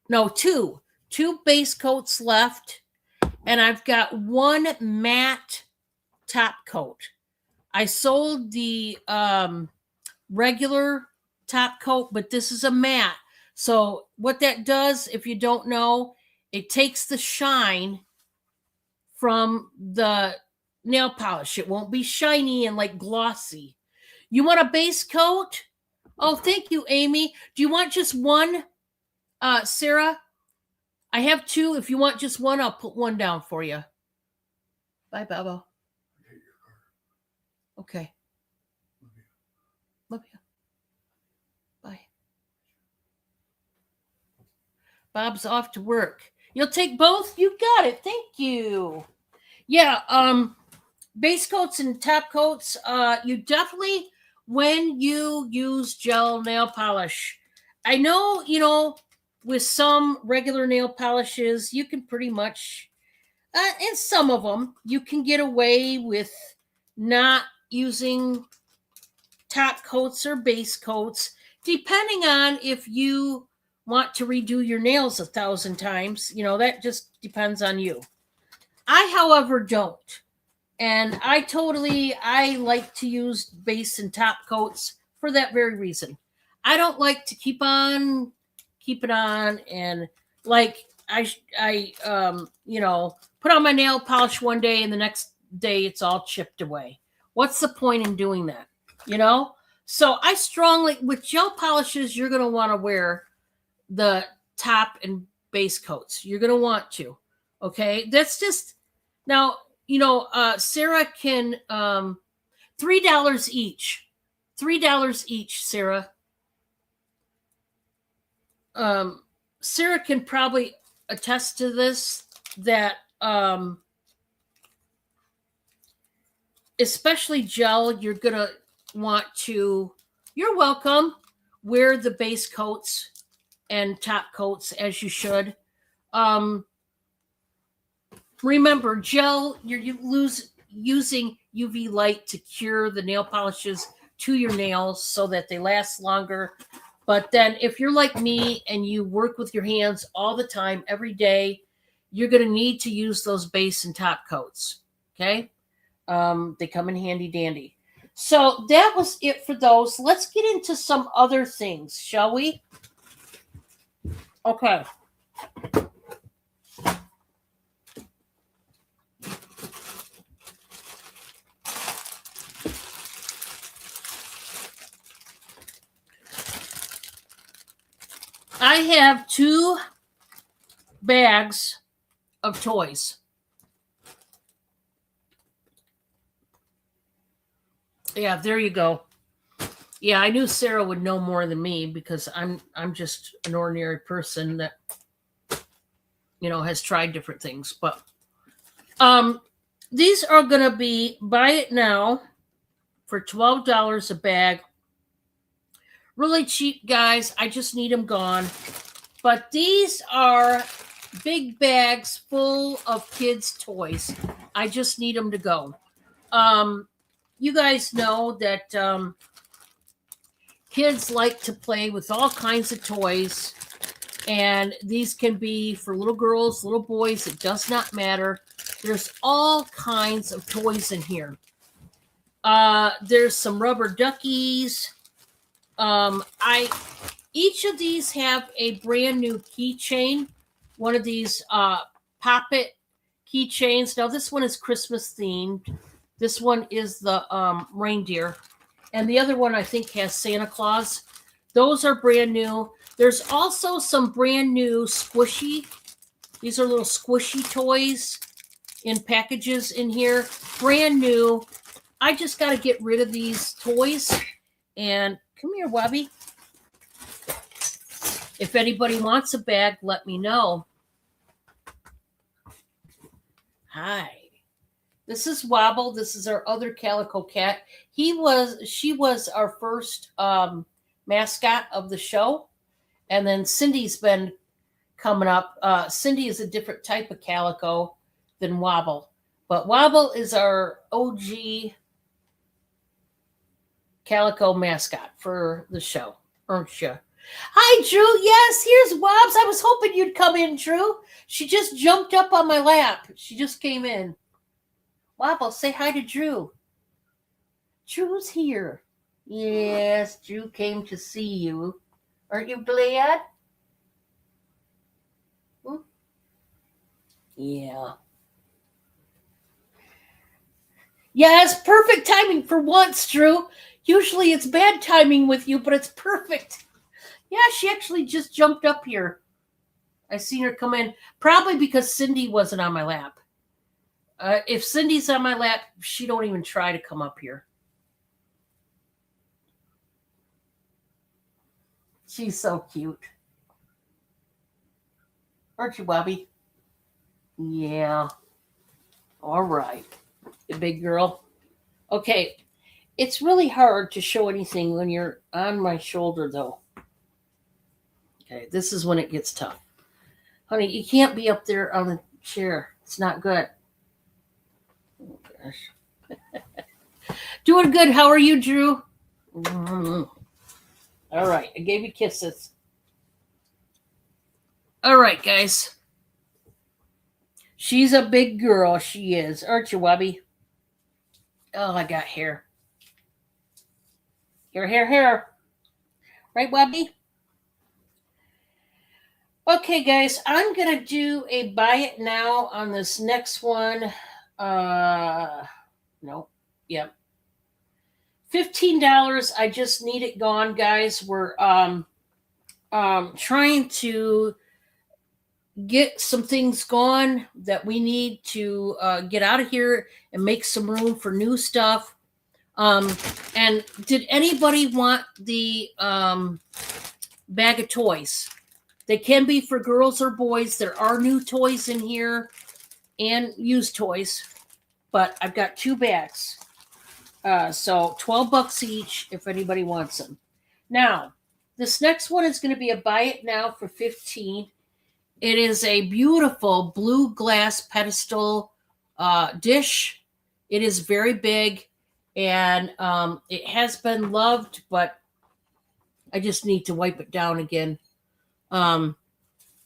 No, two. Two base coats left. And I've got one matte top coat. I sold the regular top coat, but this is a matte. So what that does, if you don't know, it takes the shine from the nail polish. It won't be shiny and like glossy. You want a base coat? Oh, thank you, Amy. Do you want just one, Sarah? I have two. If you want just one, I'll put one down for you. Bye, Baba. Okay. Love you. Bye. Bob's off to work. You'll take both? You got it. Thank you. Yeah, base coats and top coats, you definitely, when you use gel nail polish, I know, with some regular nail polishes, you can pretty much, and some of them, you can get away with not using top coats or base coats, depending on if you want to redo your nails 1,000 times. That just depends on you. I, however, don't. And I like to use base and top coats for that very reason. I don't like to keep it on, and like I put on my nail polish one day and the next day it's all chipped away. What's the point in doing that? So I strongly, with gel polishes, you're going to want to wear the top and base coats. You're going to want to. Okay, that's just now. Sarah can $3 each. $3 each, Sarah. Sarah can probably attest to this, that especially gel, you're gonna want to, you're welcome, wear the base coats and top coats as you should. Remember, gel, you're using UV light to cure the nail polishes to your nails so that they last longer. But then if you're like me and you work with your hands all the time, every day, you're going to need to use those base and top coats. Okay? They come in handy dandy. So that was it for those. Let's get into some other things, shall we? Okay. I have 2 bags of toys. Yeah, there you go. Yeah, I knew Sarah would know more than me because I'm just an ordinary person that has tried different things. But these are gonna be, buy it now for $12 a bag. Really cheap, guys. I just need them gone. But these are big bags full of kids' toys. I just need them to go. You guys know that kids like to play with all kinds of toys. And these can be for little girls, little boys. It does not matter. There's all kinds of toys in here. There's some rubber duckies. Each of these have a brand new keychain. One of these Pop-It keychains. Now this one is Christmas themed. This one is the reindeer. And the other one I think has Santa Claus. Those are brand new. There's also some brand new squishy. These are little squishy toys in packages in here. Brand new. I just got to get rid of these toys. And come here, Wobby. If anybody wants a bag, let me know. Hi. This is Wobble. This is our other calico cat. She was our first mascot of the show. And then Cindy's been coming up. Cindy is a different type of calico than Wobble. But Wobble is our OG calico mascot for the show, aren't you? Hi, Drew. Yes, here's Wobbs. I was hoping you'd come in, Drew. She just jumped up on my lap. She just came in. Wobble, say hi to Drew. Drew's here. Yes, Drew came to see you. Aren't you glad? Yeah. Yes, perfect timing for once, Drew. Usually it's bad timing with you, but it's perfect. Yeah, she actually just jumped up here. I seen her come in, probably because Cindy wasn't on my lap. If Cindy's on my lap, she don't even try to come up here. She's so cute. Aren't you, Bobby? Yeah. All right. The big girl. Okay. It's really hard to show anything when you're on my shoulder, though. Okay, this is when it gets tough. Honey, you can't be up there on the chair. It's not good. Oh, gosh. Doing good. How are you, Drew? Mm-hmm. All right. I gave you kisses. All right, guys. She's a big girl. She is. Aren't you, Wubby? Oh, I got hair. Hair. Right, Wubby? Okay, guys. I'm going to do a buy it now on this next one. Nope. Yep. $15. I just need it gone, guys. We're trying to get some things gone that we need to get out of here and make some room for new stuff. And did anybody want the bag of toys? They can be for girls or boys. There are new toys in here and used toys, but I've got 2 bags. So $12 each if anybody wants them. Now, this next one is going to be a buy it now for $15. It is a beautiful blue glass pedestal dish. It is very big, and it has been loved, but I just need to wipe it down again.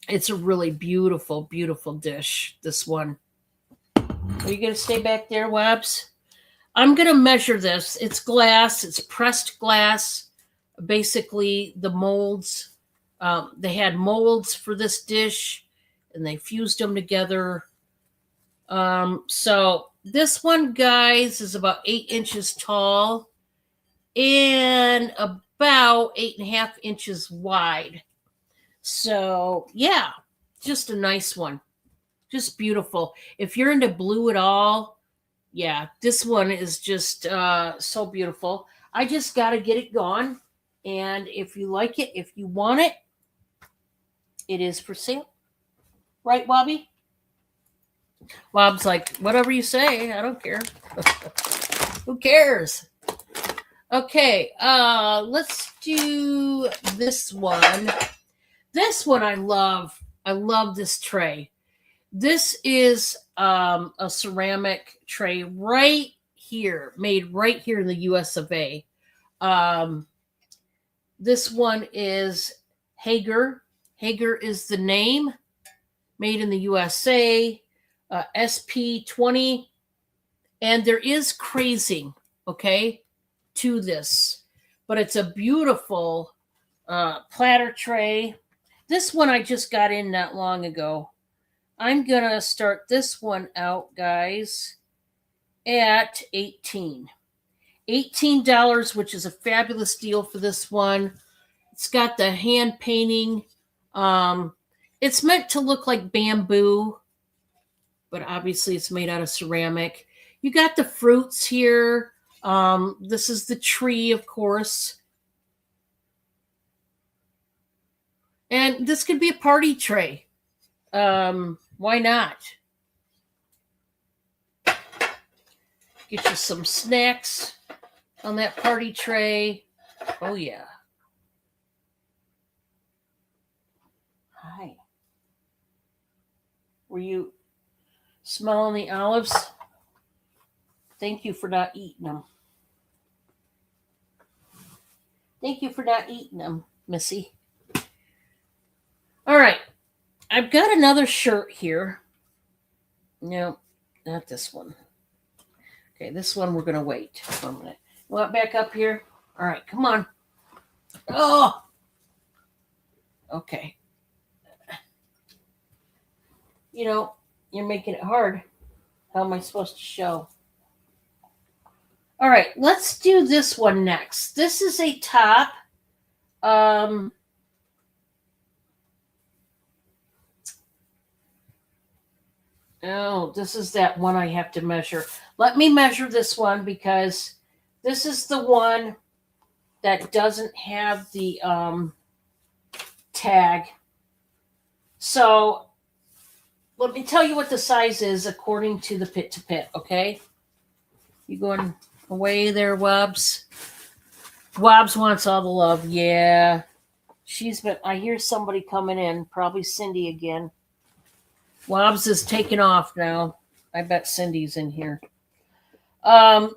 It's a really beautiful, beautiful dish, this one. Are you going to stay back there, Wabs? I'm going to measure this. It's glass. It's pressed glass. Basically, the molds. They had molds for this dish, and they fused them together. So this one, guys, is about 8 inches tall and about 8.5 inches wide. So, yeah, just a nice one. Just beautiful. If you're into blue at all, yeah, this one is just so beautiful. I just got to get it gone. And if you like it, if you want it, it is for sale. Right, Wobby? Bob's like, whatever you say, I don't care. Who cares? Okay, let's do this one. This one I love. I love this tray. This is a ceramic tray right here, made right here in the US of A. This one is Hager. Hager is the name, made in the USA, SP20. And there is crazing, okay, to this. But it's a beautiful platter tray. This one I just got in not long ago. I'm going to start this one out, guys, at $18. $18, which is a fabulous deal for this one. It's got the hand painting. It's meant to look like bamboo, but obviously it's made out of ceramic. You got the fruits here. This is the tree, of course. And this could be a party tray. Why not? Get you some snacks on that party tray. Oh, yeah. Hi. Were you smelling the olives? Thank you for not eating them. Thank you for not eating them, Missy. All right. I've got another shirt here. No, not this one. Okay, this one we're going to wait for a minute. You want back up here? All right, come on. Oh, okay. You know, you're making it hard. How am I supposed to show? All right, let's do this one next. This is a top. Um, oh, this is that one I have to measure. Let me measure this one because this is the one that doesn't have the tag. So let me tell you what the size is according to the Pit to Pit, okay? You going away there, Wobbs? Wobbs wants all the love. Yeah. I hear somebody coming in, probably Cindy again. Wobbs is taking off now. I bet Cindy's in here.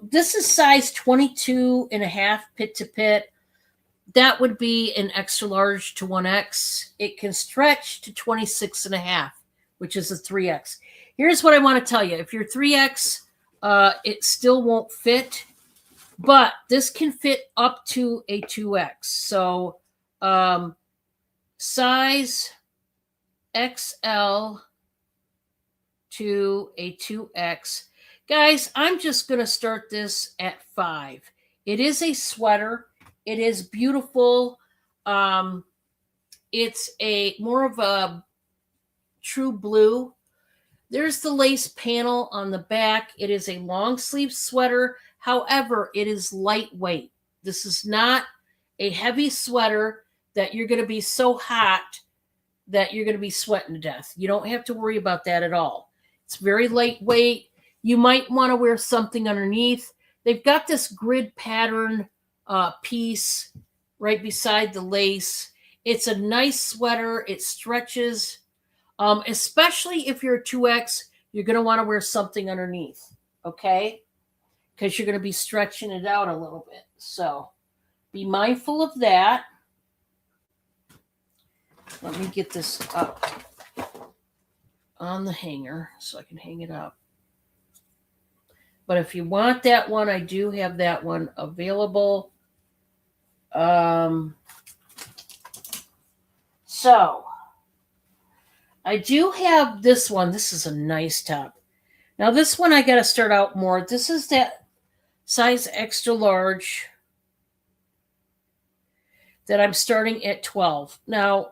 This is size 22 and a half Pit to Pit. That would be an extra large to 1X. It can stretch to 26 and a half, which is a 3X. Here's what I want to tell you. If you're 3X, it still won't fit, but this can fit up to a 2X. So size XL to a 2X. Guys, I'm just going to start this at 5. It is a sweater. It is beautiful. It's a more of a true blue. There's the lace panel on the back. It is a long sleeve sweater. However, it is lightweight. This is not a heavy sweater that you're going to be so hot that you're going to be sweating to death. You don't have to worry about that at all. It's very lightweight. You might want to wear something underneath. They've got this grid pattern piece right beside the lace. It's a nice sweater. It stretches. Especially if you're a 2X, you're going to want to wear something underneath, okay? Because you're going to be stretching it out a little bit. So be mindful of that. Let me get this up on the hanger so I can hang it up. But if you want that one, I do have that one available. So I do have this one. This is a nice top. Now this one I got to start out more. This is that size extra large that I'm starting at 12. Now,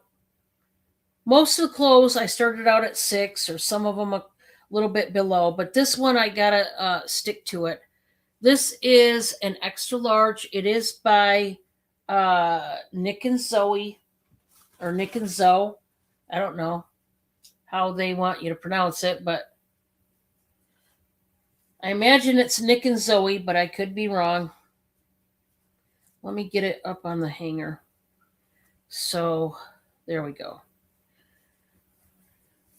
most of the clothes I started out at 6 or some of them a little bit below, but this one I got to stick to it. This is an extra large. It is by Nick and Zoe or Nick and Zoe. I don't know how they want you to pronounce it, but I imagine it's Nick and Zoe, but I could be wrong. Let me get it up on the hanger. So there we go.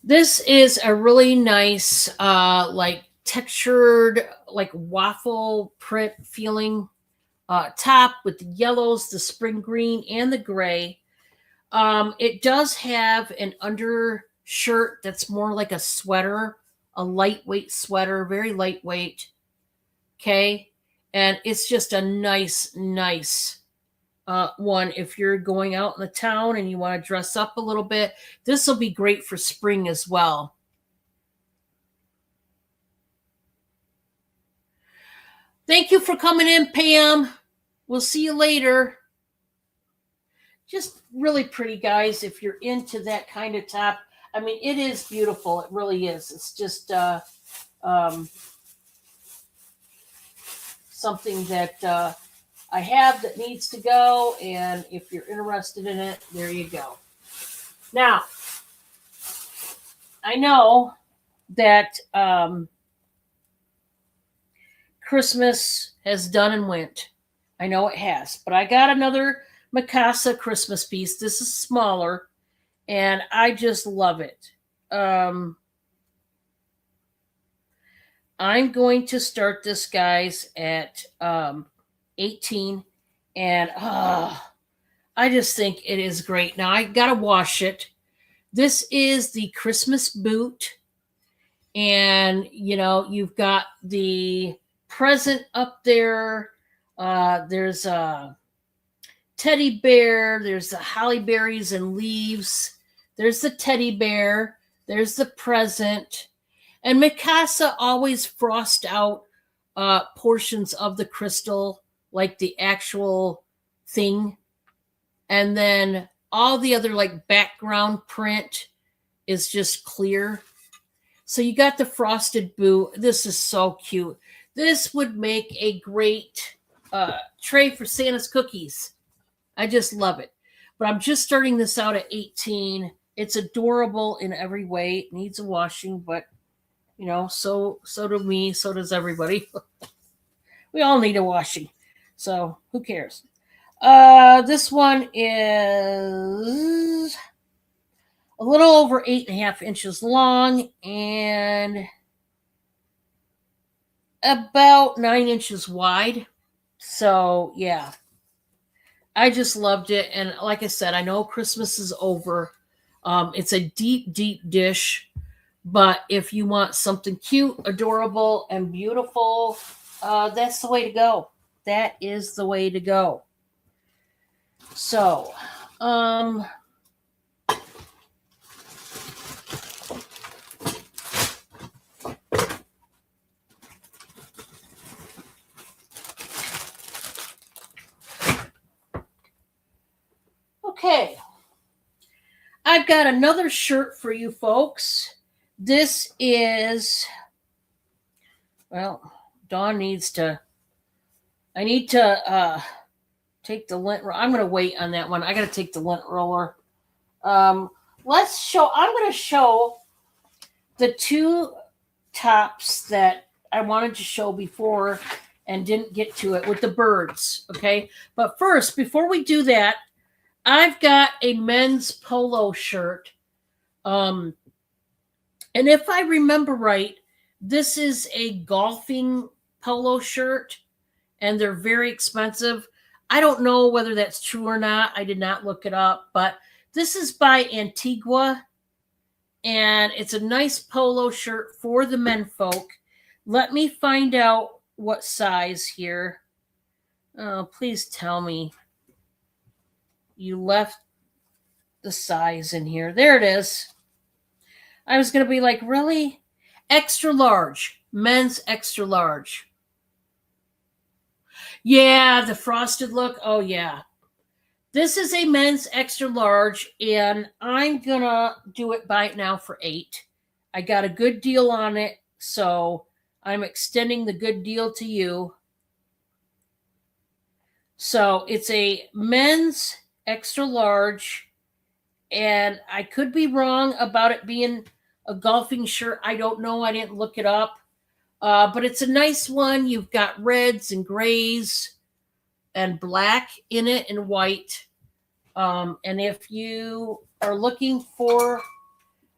This is a really nice, like textured, like waffle print feeling top with the yellows, the spring green, and the gray. It does have an undershirt that's more like a sweater, a lightweight sweater, very lightweight. Okay. And it's just a nice one. If you're going out in the town and you want to dress up a little bit, this will be great for spring as well. Thank you for coming in, Pam. We'll see you later. Just really pretty, guys, if you're into that kind of top. I mean, it is beautiful. It really is. It's just something that I have that needs to go. And if you're interested in it, there you go. Now, I know that Christmas has done and went. I know it has, but I got another Mikasa Christmas piece. This is smaller, and I just love it. Um, I'm going to start this, guys, at 18, and I just think it is great. Now I gotta wash it. This is the Christmas boot, and you've got the present up there. There's a teddy bear. There's the holly berries and leaves. There's the teddy bear. There's the present. And Mikasa always frost out portions of the crystal, like the actual thing. And then all the other like background print is just clear. So you got the frosted boot. This is so cute. This would make a great tray for Santa's cookies. I just love it. But I'm just starting this out at 18. It's adorable in every way. It needs a washing, but so do me, so does everybody. We all need a washing. So who cares? This one is a little over 8.5 inches long and about 9 inches wide. So yeah, I just loved it. And like I said, I know Christmas is over. It's a deep, deep dish. But if you want something cute, adorable, and beautiful, that's the way to go. That is the way to go. So, okay. I've got another shirt for you folks. This is, well, Dawn needs to, I need to take the lint roller. I'm going to wait on that one. I got to take the lint roller. I'm going to show the two tops that I wanted to show before and didn't get to it with the birds. Okay. But first, before we do that, I've got a men's polo shirt. And if I remember right, this is a golfing polo shirt and they're very expensive. I don't know whether that's true or not. I did not look it up, but this is by Antigua and it's a nice polo shirt for the men folk. Let me find out what size here. Oh, please tell me you left the size in here. There it is. I was going to be like, really? Extra large. Men's extra large. Yeah, the frosted look. Oh, yeah. This is a men's extra large, and I'm going to do it by it now for 8. I got a good deal on it, so I'm extending the good deal to you. So it's a men's extra large, and I could be wrong about it being a golfing shirt. I don't know. I didn't look it up. But it's a nice one. You've got reds and grays and black in it and white. And if you are looking for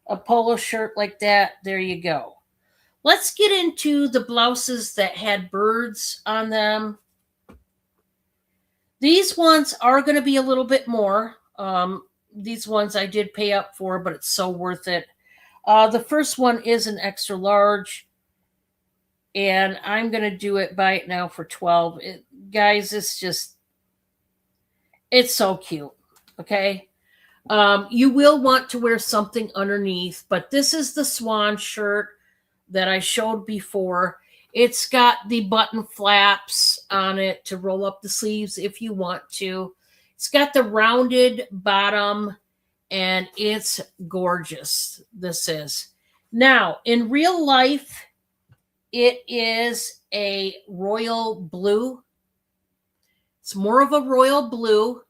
a polo shirt like that, there you go. Let's get into the blouses that had birds on them. These ones are going to be a little bit more. These ones I did pay up for, but it's so worth it. The first one is an extra large, and I'm going to do it by it now for 12. Guys, it's so cute. Okay. You will want to wear something underneath, but this is the swan shirt that I showed before. It's got the button flaps on it to roll up the sleeves if you want to. It's got the rounded bottom, and it's gorgeous. This is. Now, in real life, it is a royal blue. It's more of a royal blue.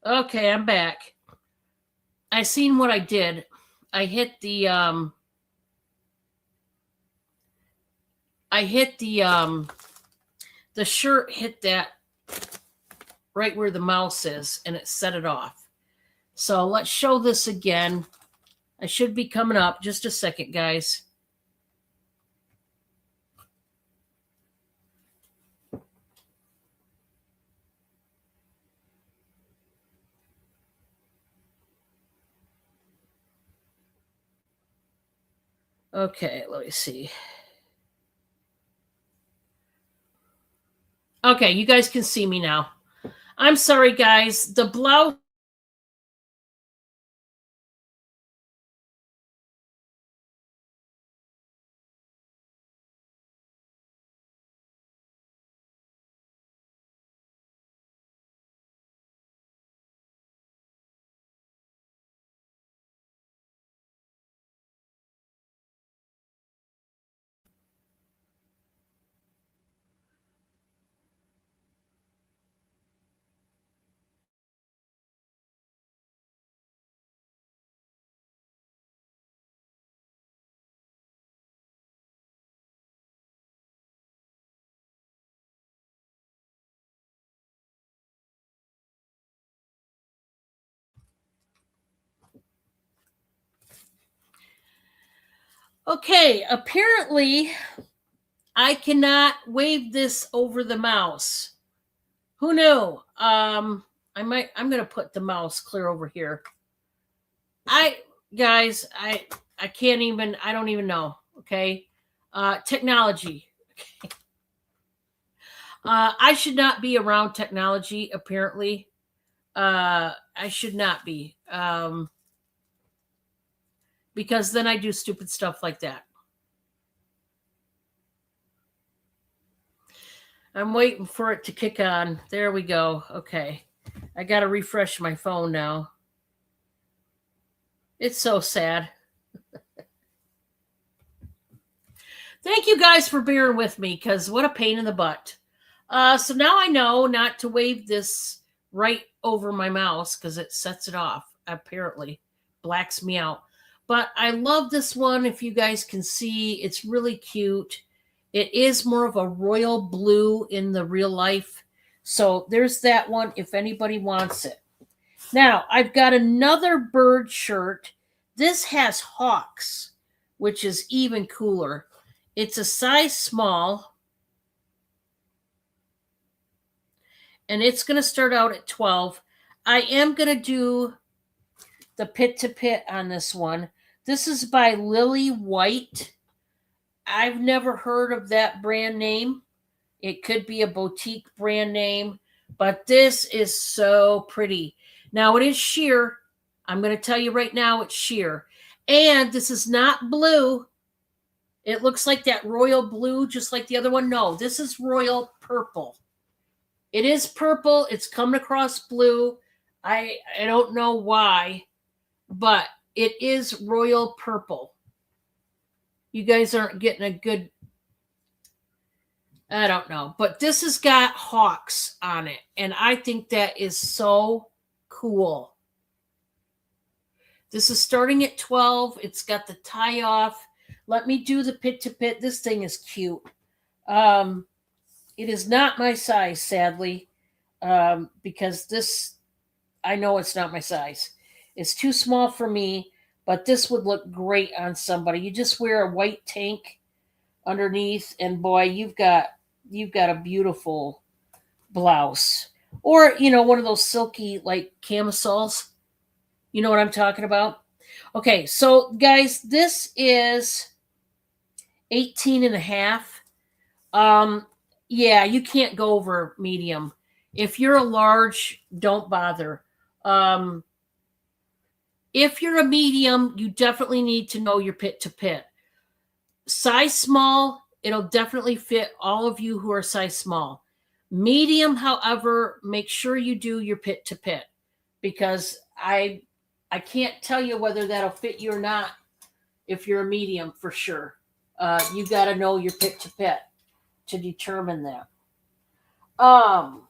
Okay, I'm back. I seen what I did. I hit the the shirt hit that right where the mouse is and it set it off. So let's show this again. I should be coming up. Just a second, guys. Okay, let me see. Okay, you guys can see me now. I'm sorry, guys. The blouse. Okay, apparently I cannot wave this over the mouse. Who knew? I'm gonna put the mouse clear over here. I guys, I can't even. I don't even know. Okay, technology. I should not be around technology. Apparently, I should not be. Because then I do stupid stuff like that. I'm waiting for it to kick on. There we go. Okay. I got to refresh my phone now. It's so sad. Thank you guys for bearing with me because what a pain in the butt. So now I know not to wave this right over my mouse because it sets it off, apparently. Blacks me out. But I love this one. If you guys can see, it's really cute. It is more of a royal blue in the real life. So there's that one if anybody wants it. Now, I've got another bird shirt. This has hawks, which is even cooler. It's a size small, and it's going to start out at 12. I am going to do the pit to pit on this one. This is by Lily White. I've never heard of that brand name. It could be a boutique brand name, but this is so pretty. Now it is sheer. I'm going to tell you right now it's sheer. And this is not blue. It looks like that royal blue, just like the other one. No, this is royal purple. It is purple. It's coming across blue. I don't know why, but it is royal purple. You guys aren't getting a good, I don't know, but this has got hawks on it, and I think that is so cool. This is starting at 12. It's got the tie off. Let me do the pit to pit. This thing is cute. It is not my size, sadly, because this, I know it's not my size. It's too small for me, but this would look great on somebody. You just wear a white tank underneath, and boy, you've got a beautiful blouse, or one of those silky like camisoles. You know what I'm talking about? Okay, so guys, this is 18 and a half. Yeah, you can't go over medium. If you're a large, don't bother. Um, if you're a medium, you definitely need to know your pit to pit. Size small, it'll definitely fit all of you who are size small. Medium, however, make sure you do your pit to pit because I can't tell you whether that'll fit you or not if you're a medium for sure. You got to know your pit to pit to determine that. Um,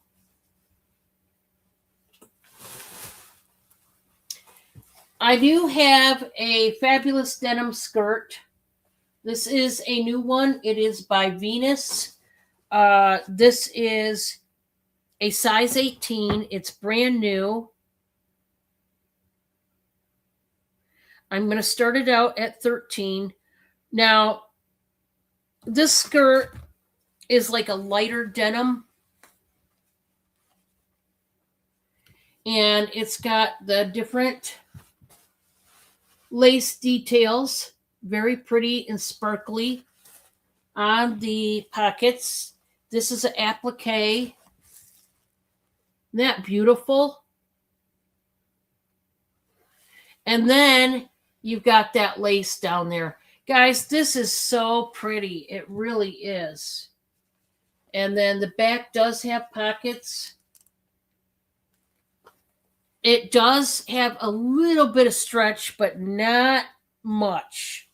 I do have a fabulous denim skirt. This is a new one. It is by Venus. This is a size 18. It's brand new. I'm going to start it out at 13. Now, this skirt is like a lighter denim. And it's got the different lace details, very pretty and sparkly on the pockets. This is an applique. Isn't that beautiful? And then you've got that lace down there. Guys, this is so pretty. It really is. And then the back does have pockets. It does have a little bit of stretch, but not much.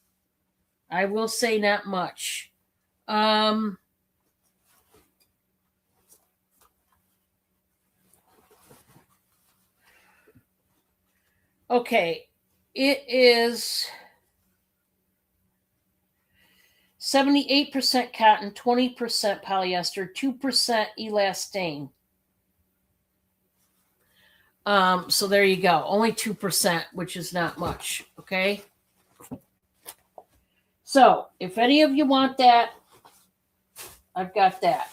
I will say not much. Okay, it is 78% cotton, 20% polyester, 2% elastane. So there you go. Only 2%, which is not much. Okay. So if any of you want that, I've got that.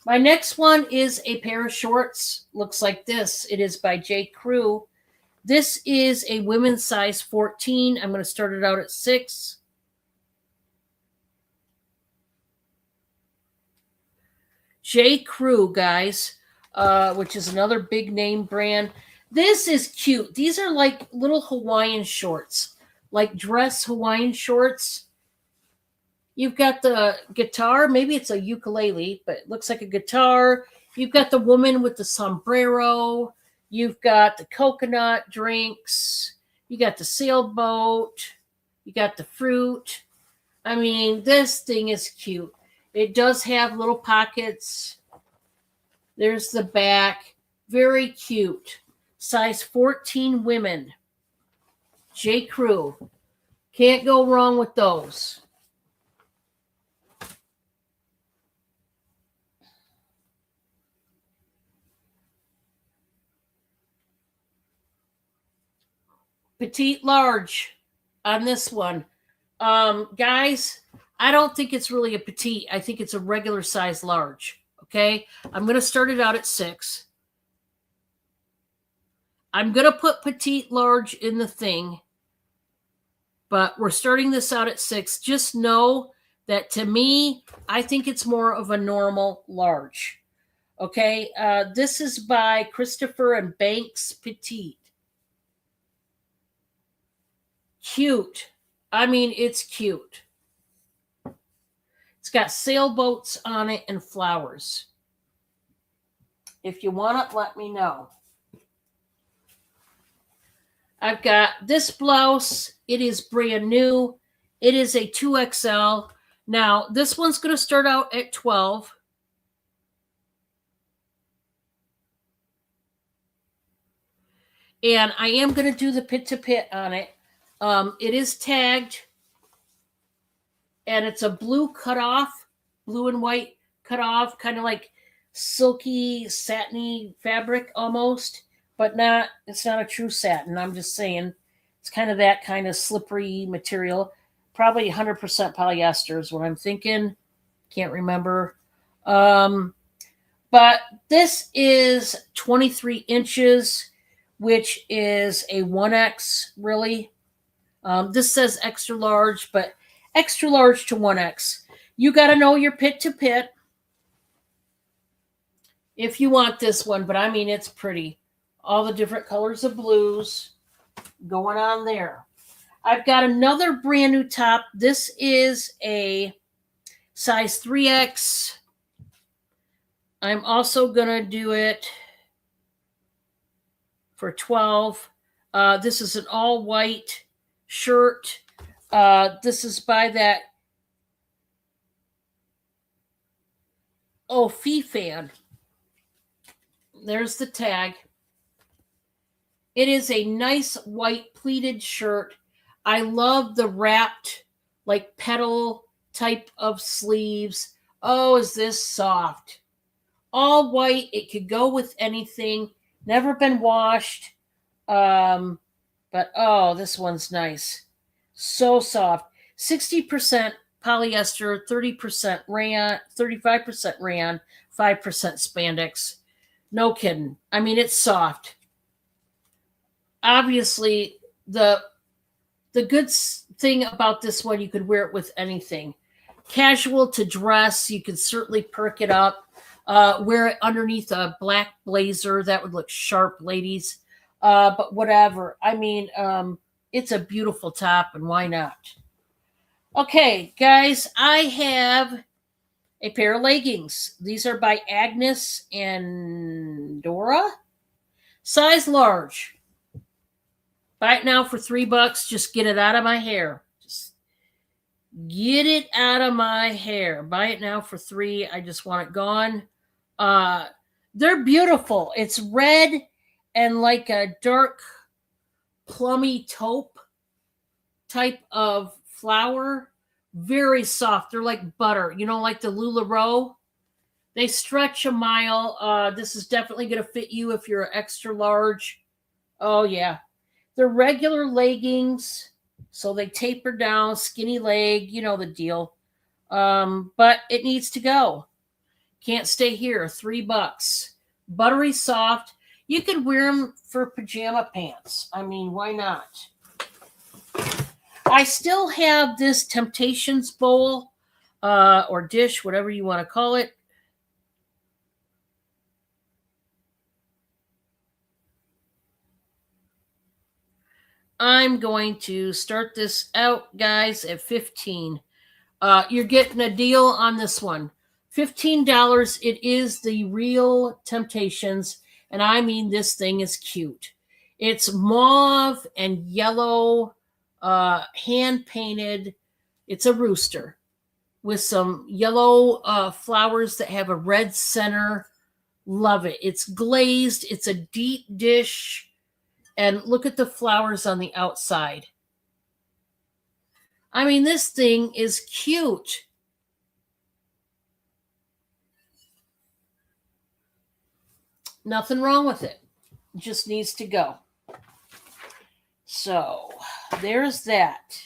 My next one is a pair of shorts. Looks like this. It is by J. Crew. This is a women's size 14. I'm going to start it out at 6. J. Crew, guys, which is another big name brand. This is cute. These are like little Hawaiian shorts, like dress Hawaiian shorts. You've got the guitar. Maybe it's a ukulele, but it looks like a guitar. You've got the woman with the sombrero. You've got the coconut drinks. You got the sailboat. You got the fruit. I mean, this thing is cute. It does have little pockets. There's the back. Very cute. Size 14 women. J. Crew. Can't go wrong with those. Petite large on this one. Guys, I don't think it's really a petite. I think it's a regular size large. Okay. I'm going to start it out at 6. I'm going to put petite large in the thing, but we're starting this out at 6. Just know that to me, I think it's more of a normal large. Okay. This is by Christopher and Banks Petite. Cute. I mean, it's cute. It's got sailboats on it and flowers. If you want it, let me know. I've got this blouse. It is brand new. It is a 2XL. Now, this one's going to start out at 12. And I am going to do the pit to pit on it. It is tagged. And it's a blue cutoff, blue and white cutoff, kind of like silky, satiny fabric almost, but not. It's not a true satin. I'm just saying it's kind of that kind of slippery material. Probably 100% polyester is what I'm thinking. Can't remember. But this is 23 inches, which is a 1X, really. This says extra large, but extra large to 1X. You got to know your pit to pit if you want this one, but I mean, it's pretty. All the different colors of blues going on there. I've got another brand new top. This is a size 3X. I'm also going to do it for 12. This is an all white shirt. This is by that Fee fan. There's the tag. It is a nice white pleated shirt. I love the wrapped, like petal type of sleeves. Oh, is this soft? All white. It could go with anything. Never been washed. But oh, this one's nice. So soft. 60% polyester, 30% rayon, 35% rayon, 5% spandex. No kidding. I mean, it's soft. Obviously, the good thing about this one, you could wear it with anything. Casual to dress, you could certainly perk it up. Wear it underneath a black blazer. That would look sharp, ladies. But whatever. I mean, it's a beautiful top, and why not? Okay, guys, I have a pair of leggings. These are by Agnes and Dora. Size large. Buy it now for $3. Just get it out of my hair. Just get it out of my hair. Buy it now for $3. I just want it gone. They're beautiful. It's red and like a dark plummy taupe type of flower. Very soft. They're like butter. You know, like the LuLaRoe. They stretch a mile. This is definitely going to fit you if you're extra large. Oh, yeah. They're regular leggings, so they taper down, skinny leg, you know the deal. But it needs to go. Can't stay here. $3. Buttery soft. You could wear them for pajama pants. I mean, why not? I still have this Temptations bowl or dish, whatever you want to call it. I'm going to start this out, guys, at $15. You're getting a deal on this one. $15. It is the real Temptations, and I mean this thing is cute. It's mauve and yellow, hand painted. It's a rooster with some yellow flowers that have a red center. Love it. It's glazed. It's a deep dish. And look at the flowers on the outside. I mean, this thing is cute. Nothing wrong with it. It just needs to go. So, there's that.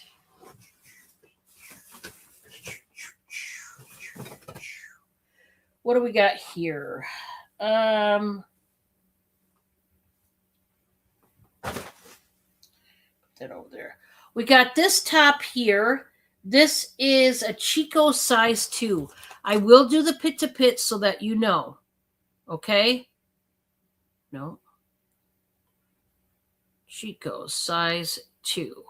What do we got here? That over there. We got this top here. This is a Chico size 2. I will do the pit to pit so that you know. Okay? No. Chico size 2.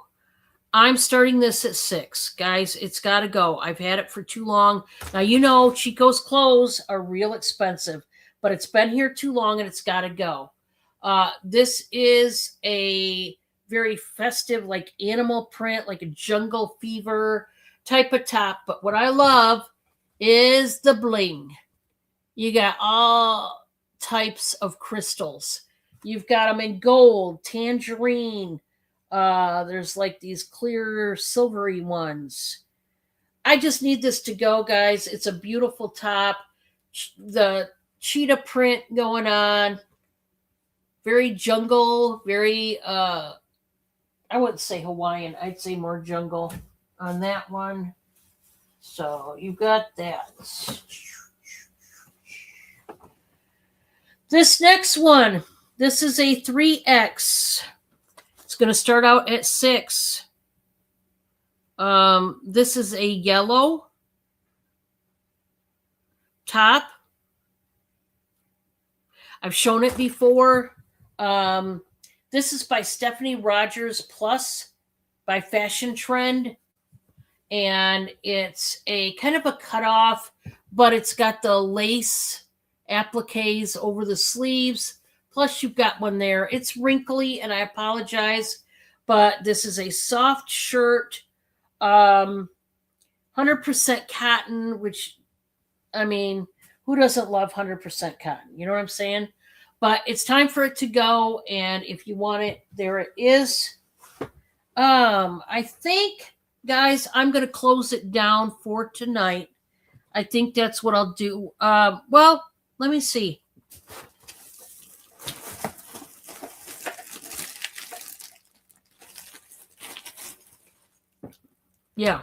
I'm starting this at 6. Guys, it's got to go. I've had it for too long. Now, you know, Chico's clothes are real expensive, but it's been here too long and it's got to go. This is a very festive, like animal print, like a jungle fever type of top. But what I love is the bling. You got all types of crystals. You've got them in gold, tangerine. There's like these clear silvery ones. I just need this to go, guys. It's a beautiful top. The cheetah print going on. Very jungle, very I wouldn't say Hawaiian. I'd say more jungle on that one. So you've got that. This next one, this is a 3X. It's going to start out at 6. This is a yellow top. I've shown it before. This is by Stephanie Rogers Plus by Fashion Trend. And it's a kind of a cutoff, but it's got the lace appliques over the sleeves. Plus, you've got one there. It's wrinkly, and I apologize, but this is a soft shirt, 100% cotton, which, I mean, who doesn't love 100% cotton? You know what I'm saying? But it's time for it to go, and if you want it, there it is. I think, guys, I'm going to close it down for tonight. I think that's what I'll do. Well, let me see. Yeah,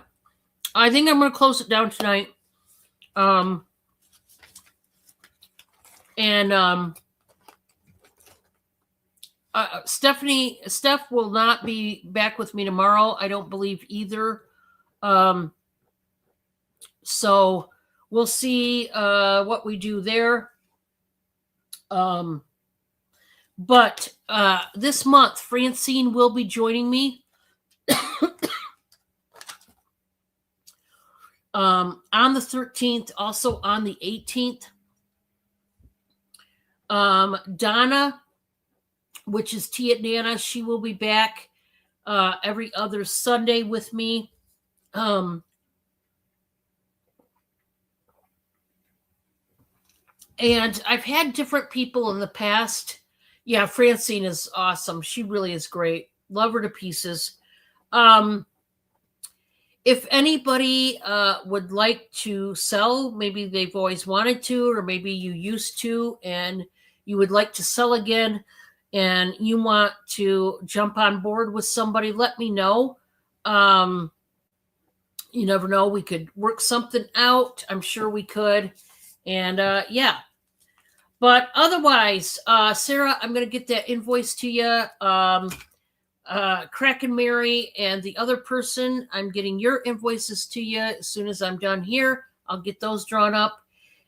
I think I'm going to close it down tonight. And Steph will not be back with me tomorrow. I don't believe either. So we'll see what we do there. But this month, Francine will be joining me. On the 13th, also on the 18th. Donna, which is Tia Nana, she will be back every other Sunday with me. And I've had different people in the past. Yeah, Francine is awesome. She really is great. Love her to pieces. If anybody would like to sell, maybe they've always wanted to, or maybe you used to, and you would like to sell again, and you want to jump on board with somebody, let me know. You never know. We could work something out. I'm sure we could. And yeah. But otherwise, Sarah, I'm going to get that invoice to you. Crack and Mary and the other person, I'm getting your invoices to you as soon as I'm done here. I'll get those drawn up.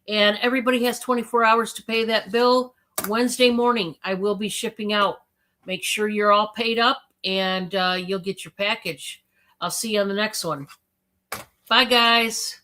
And everybody has 24 hours to pay that bill. Wednesday morning, I will be shipping out. Make sure you're all paid up, and you'll get your package. I'll see you on the next one. Bye, guys.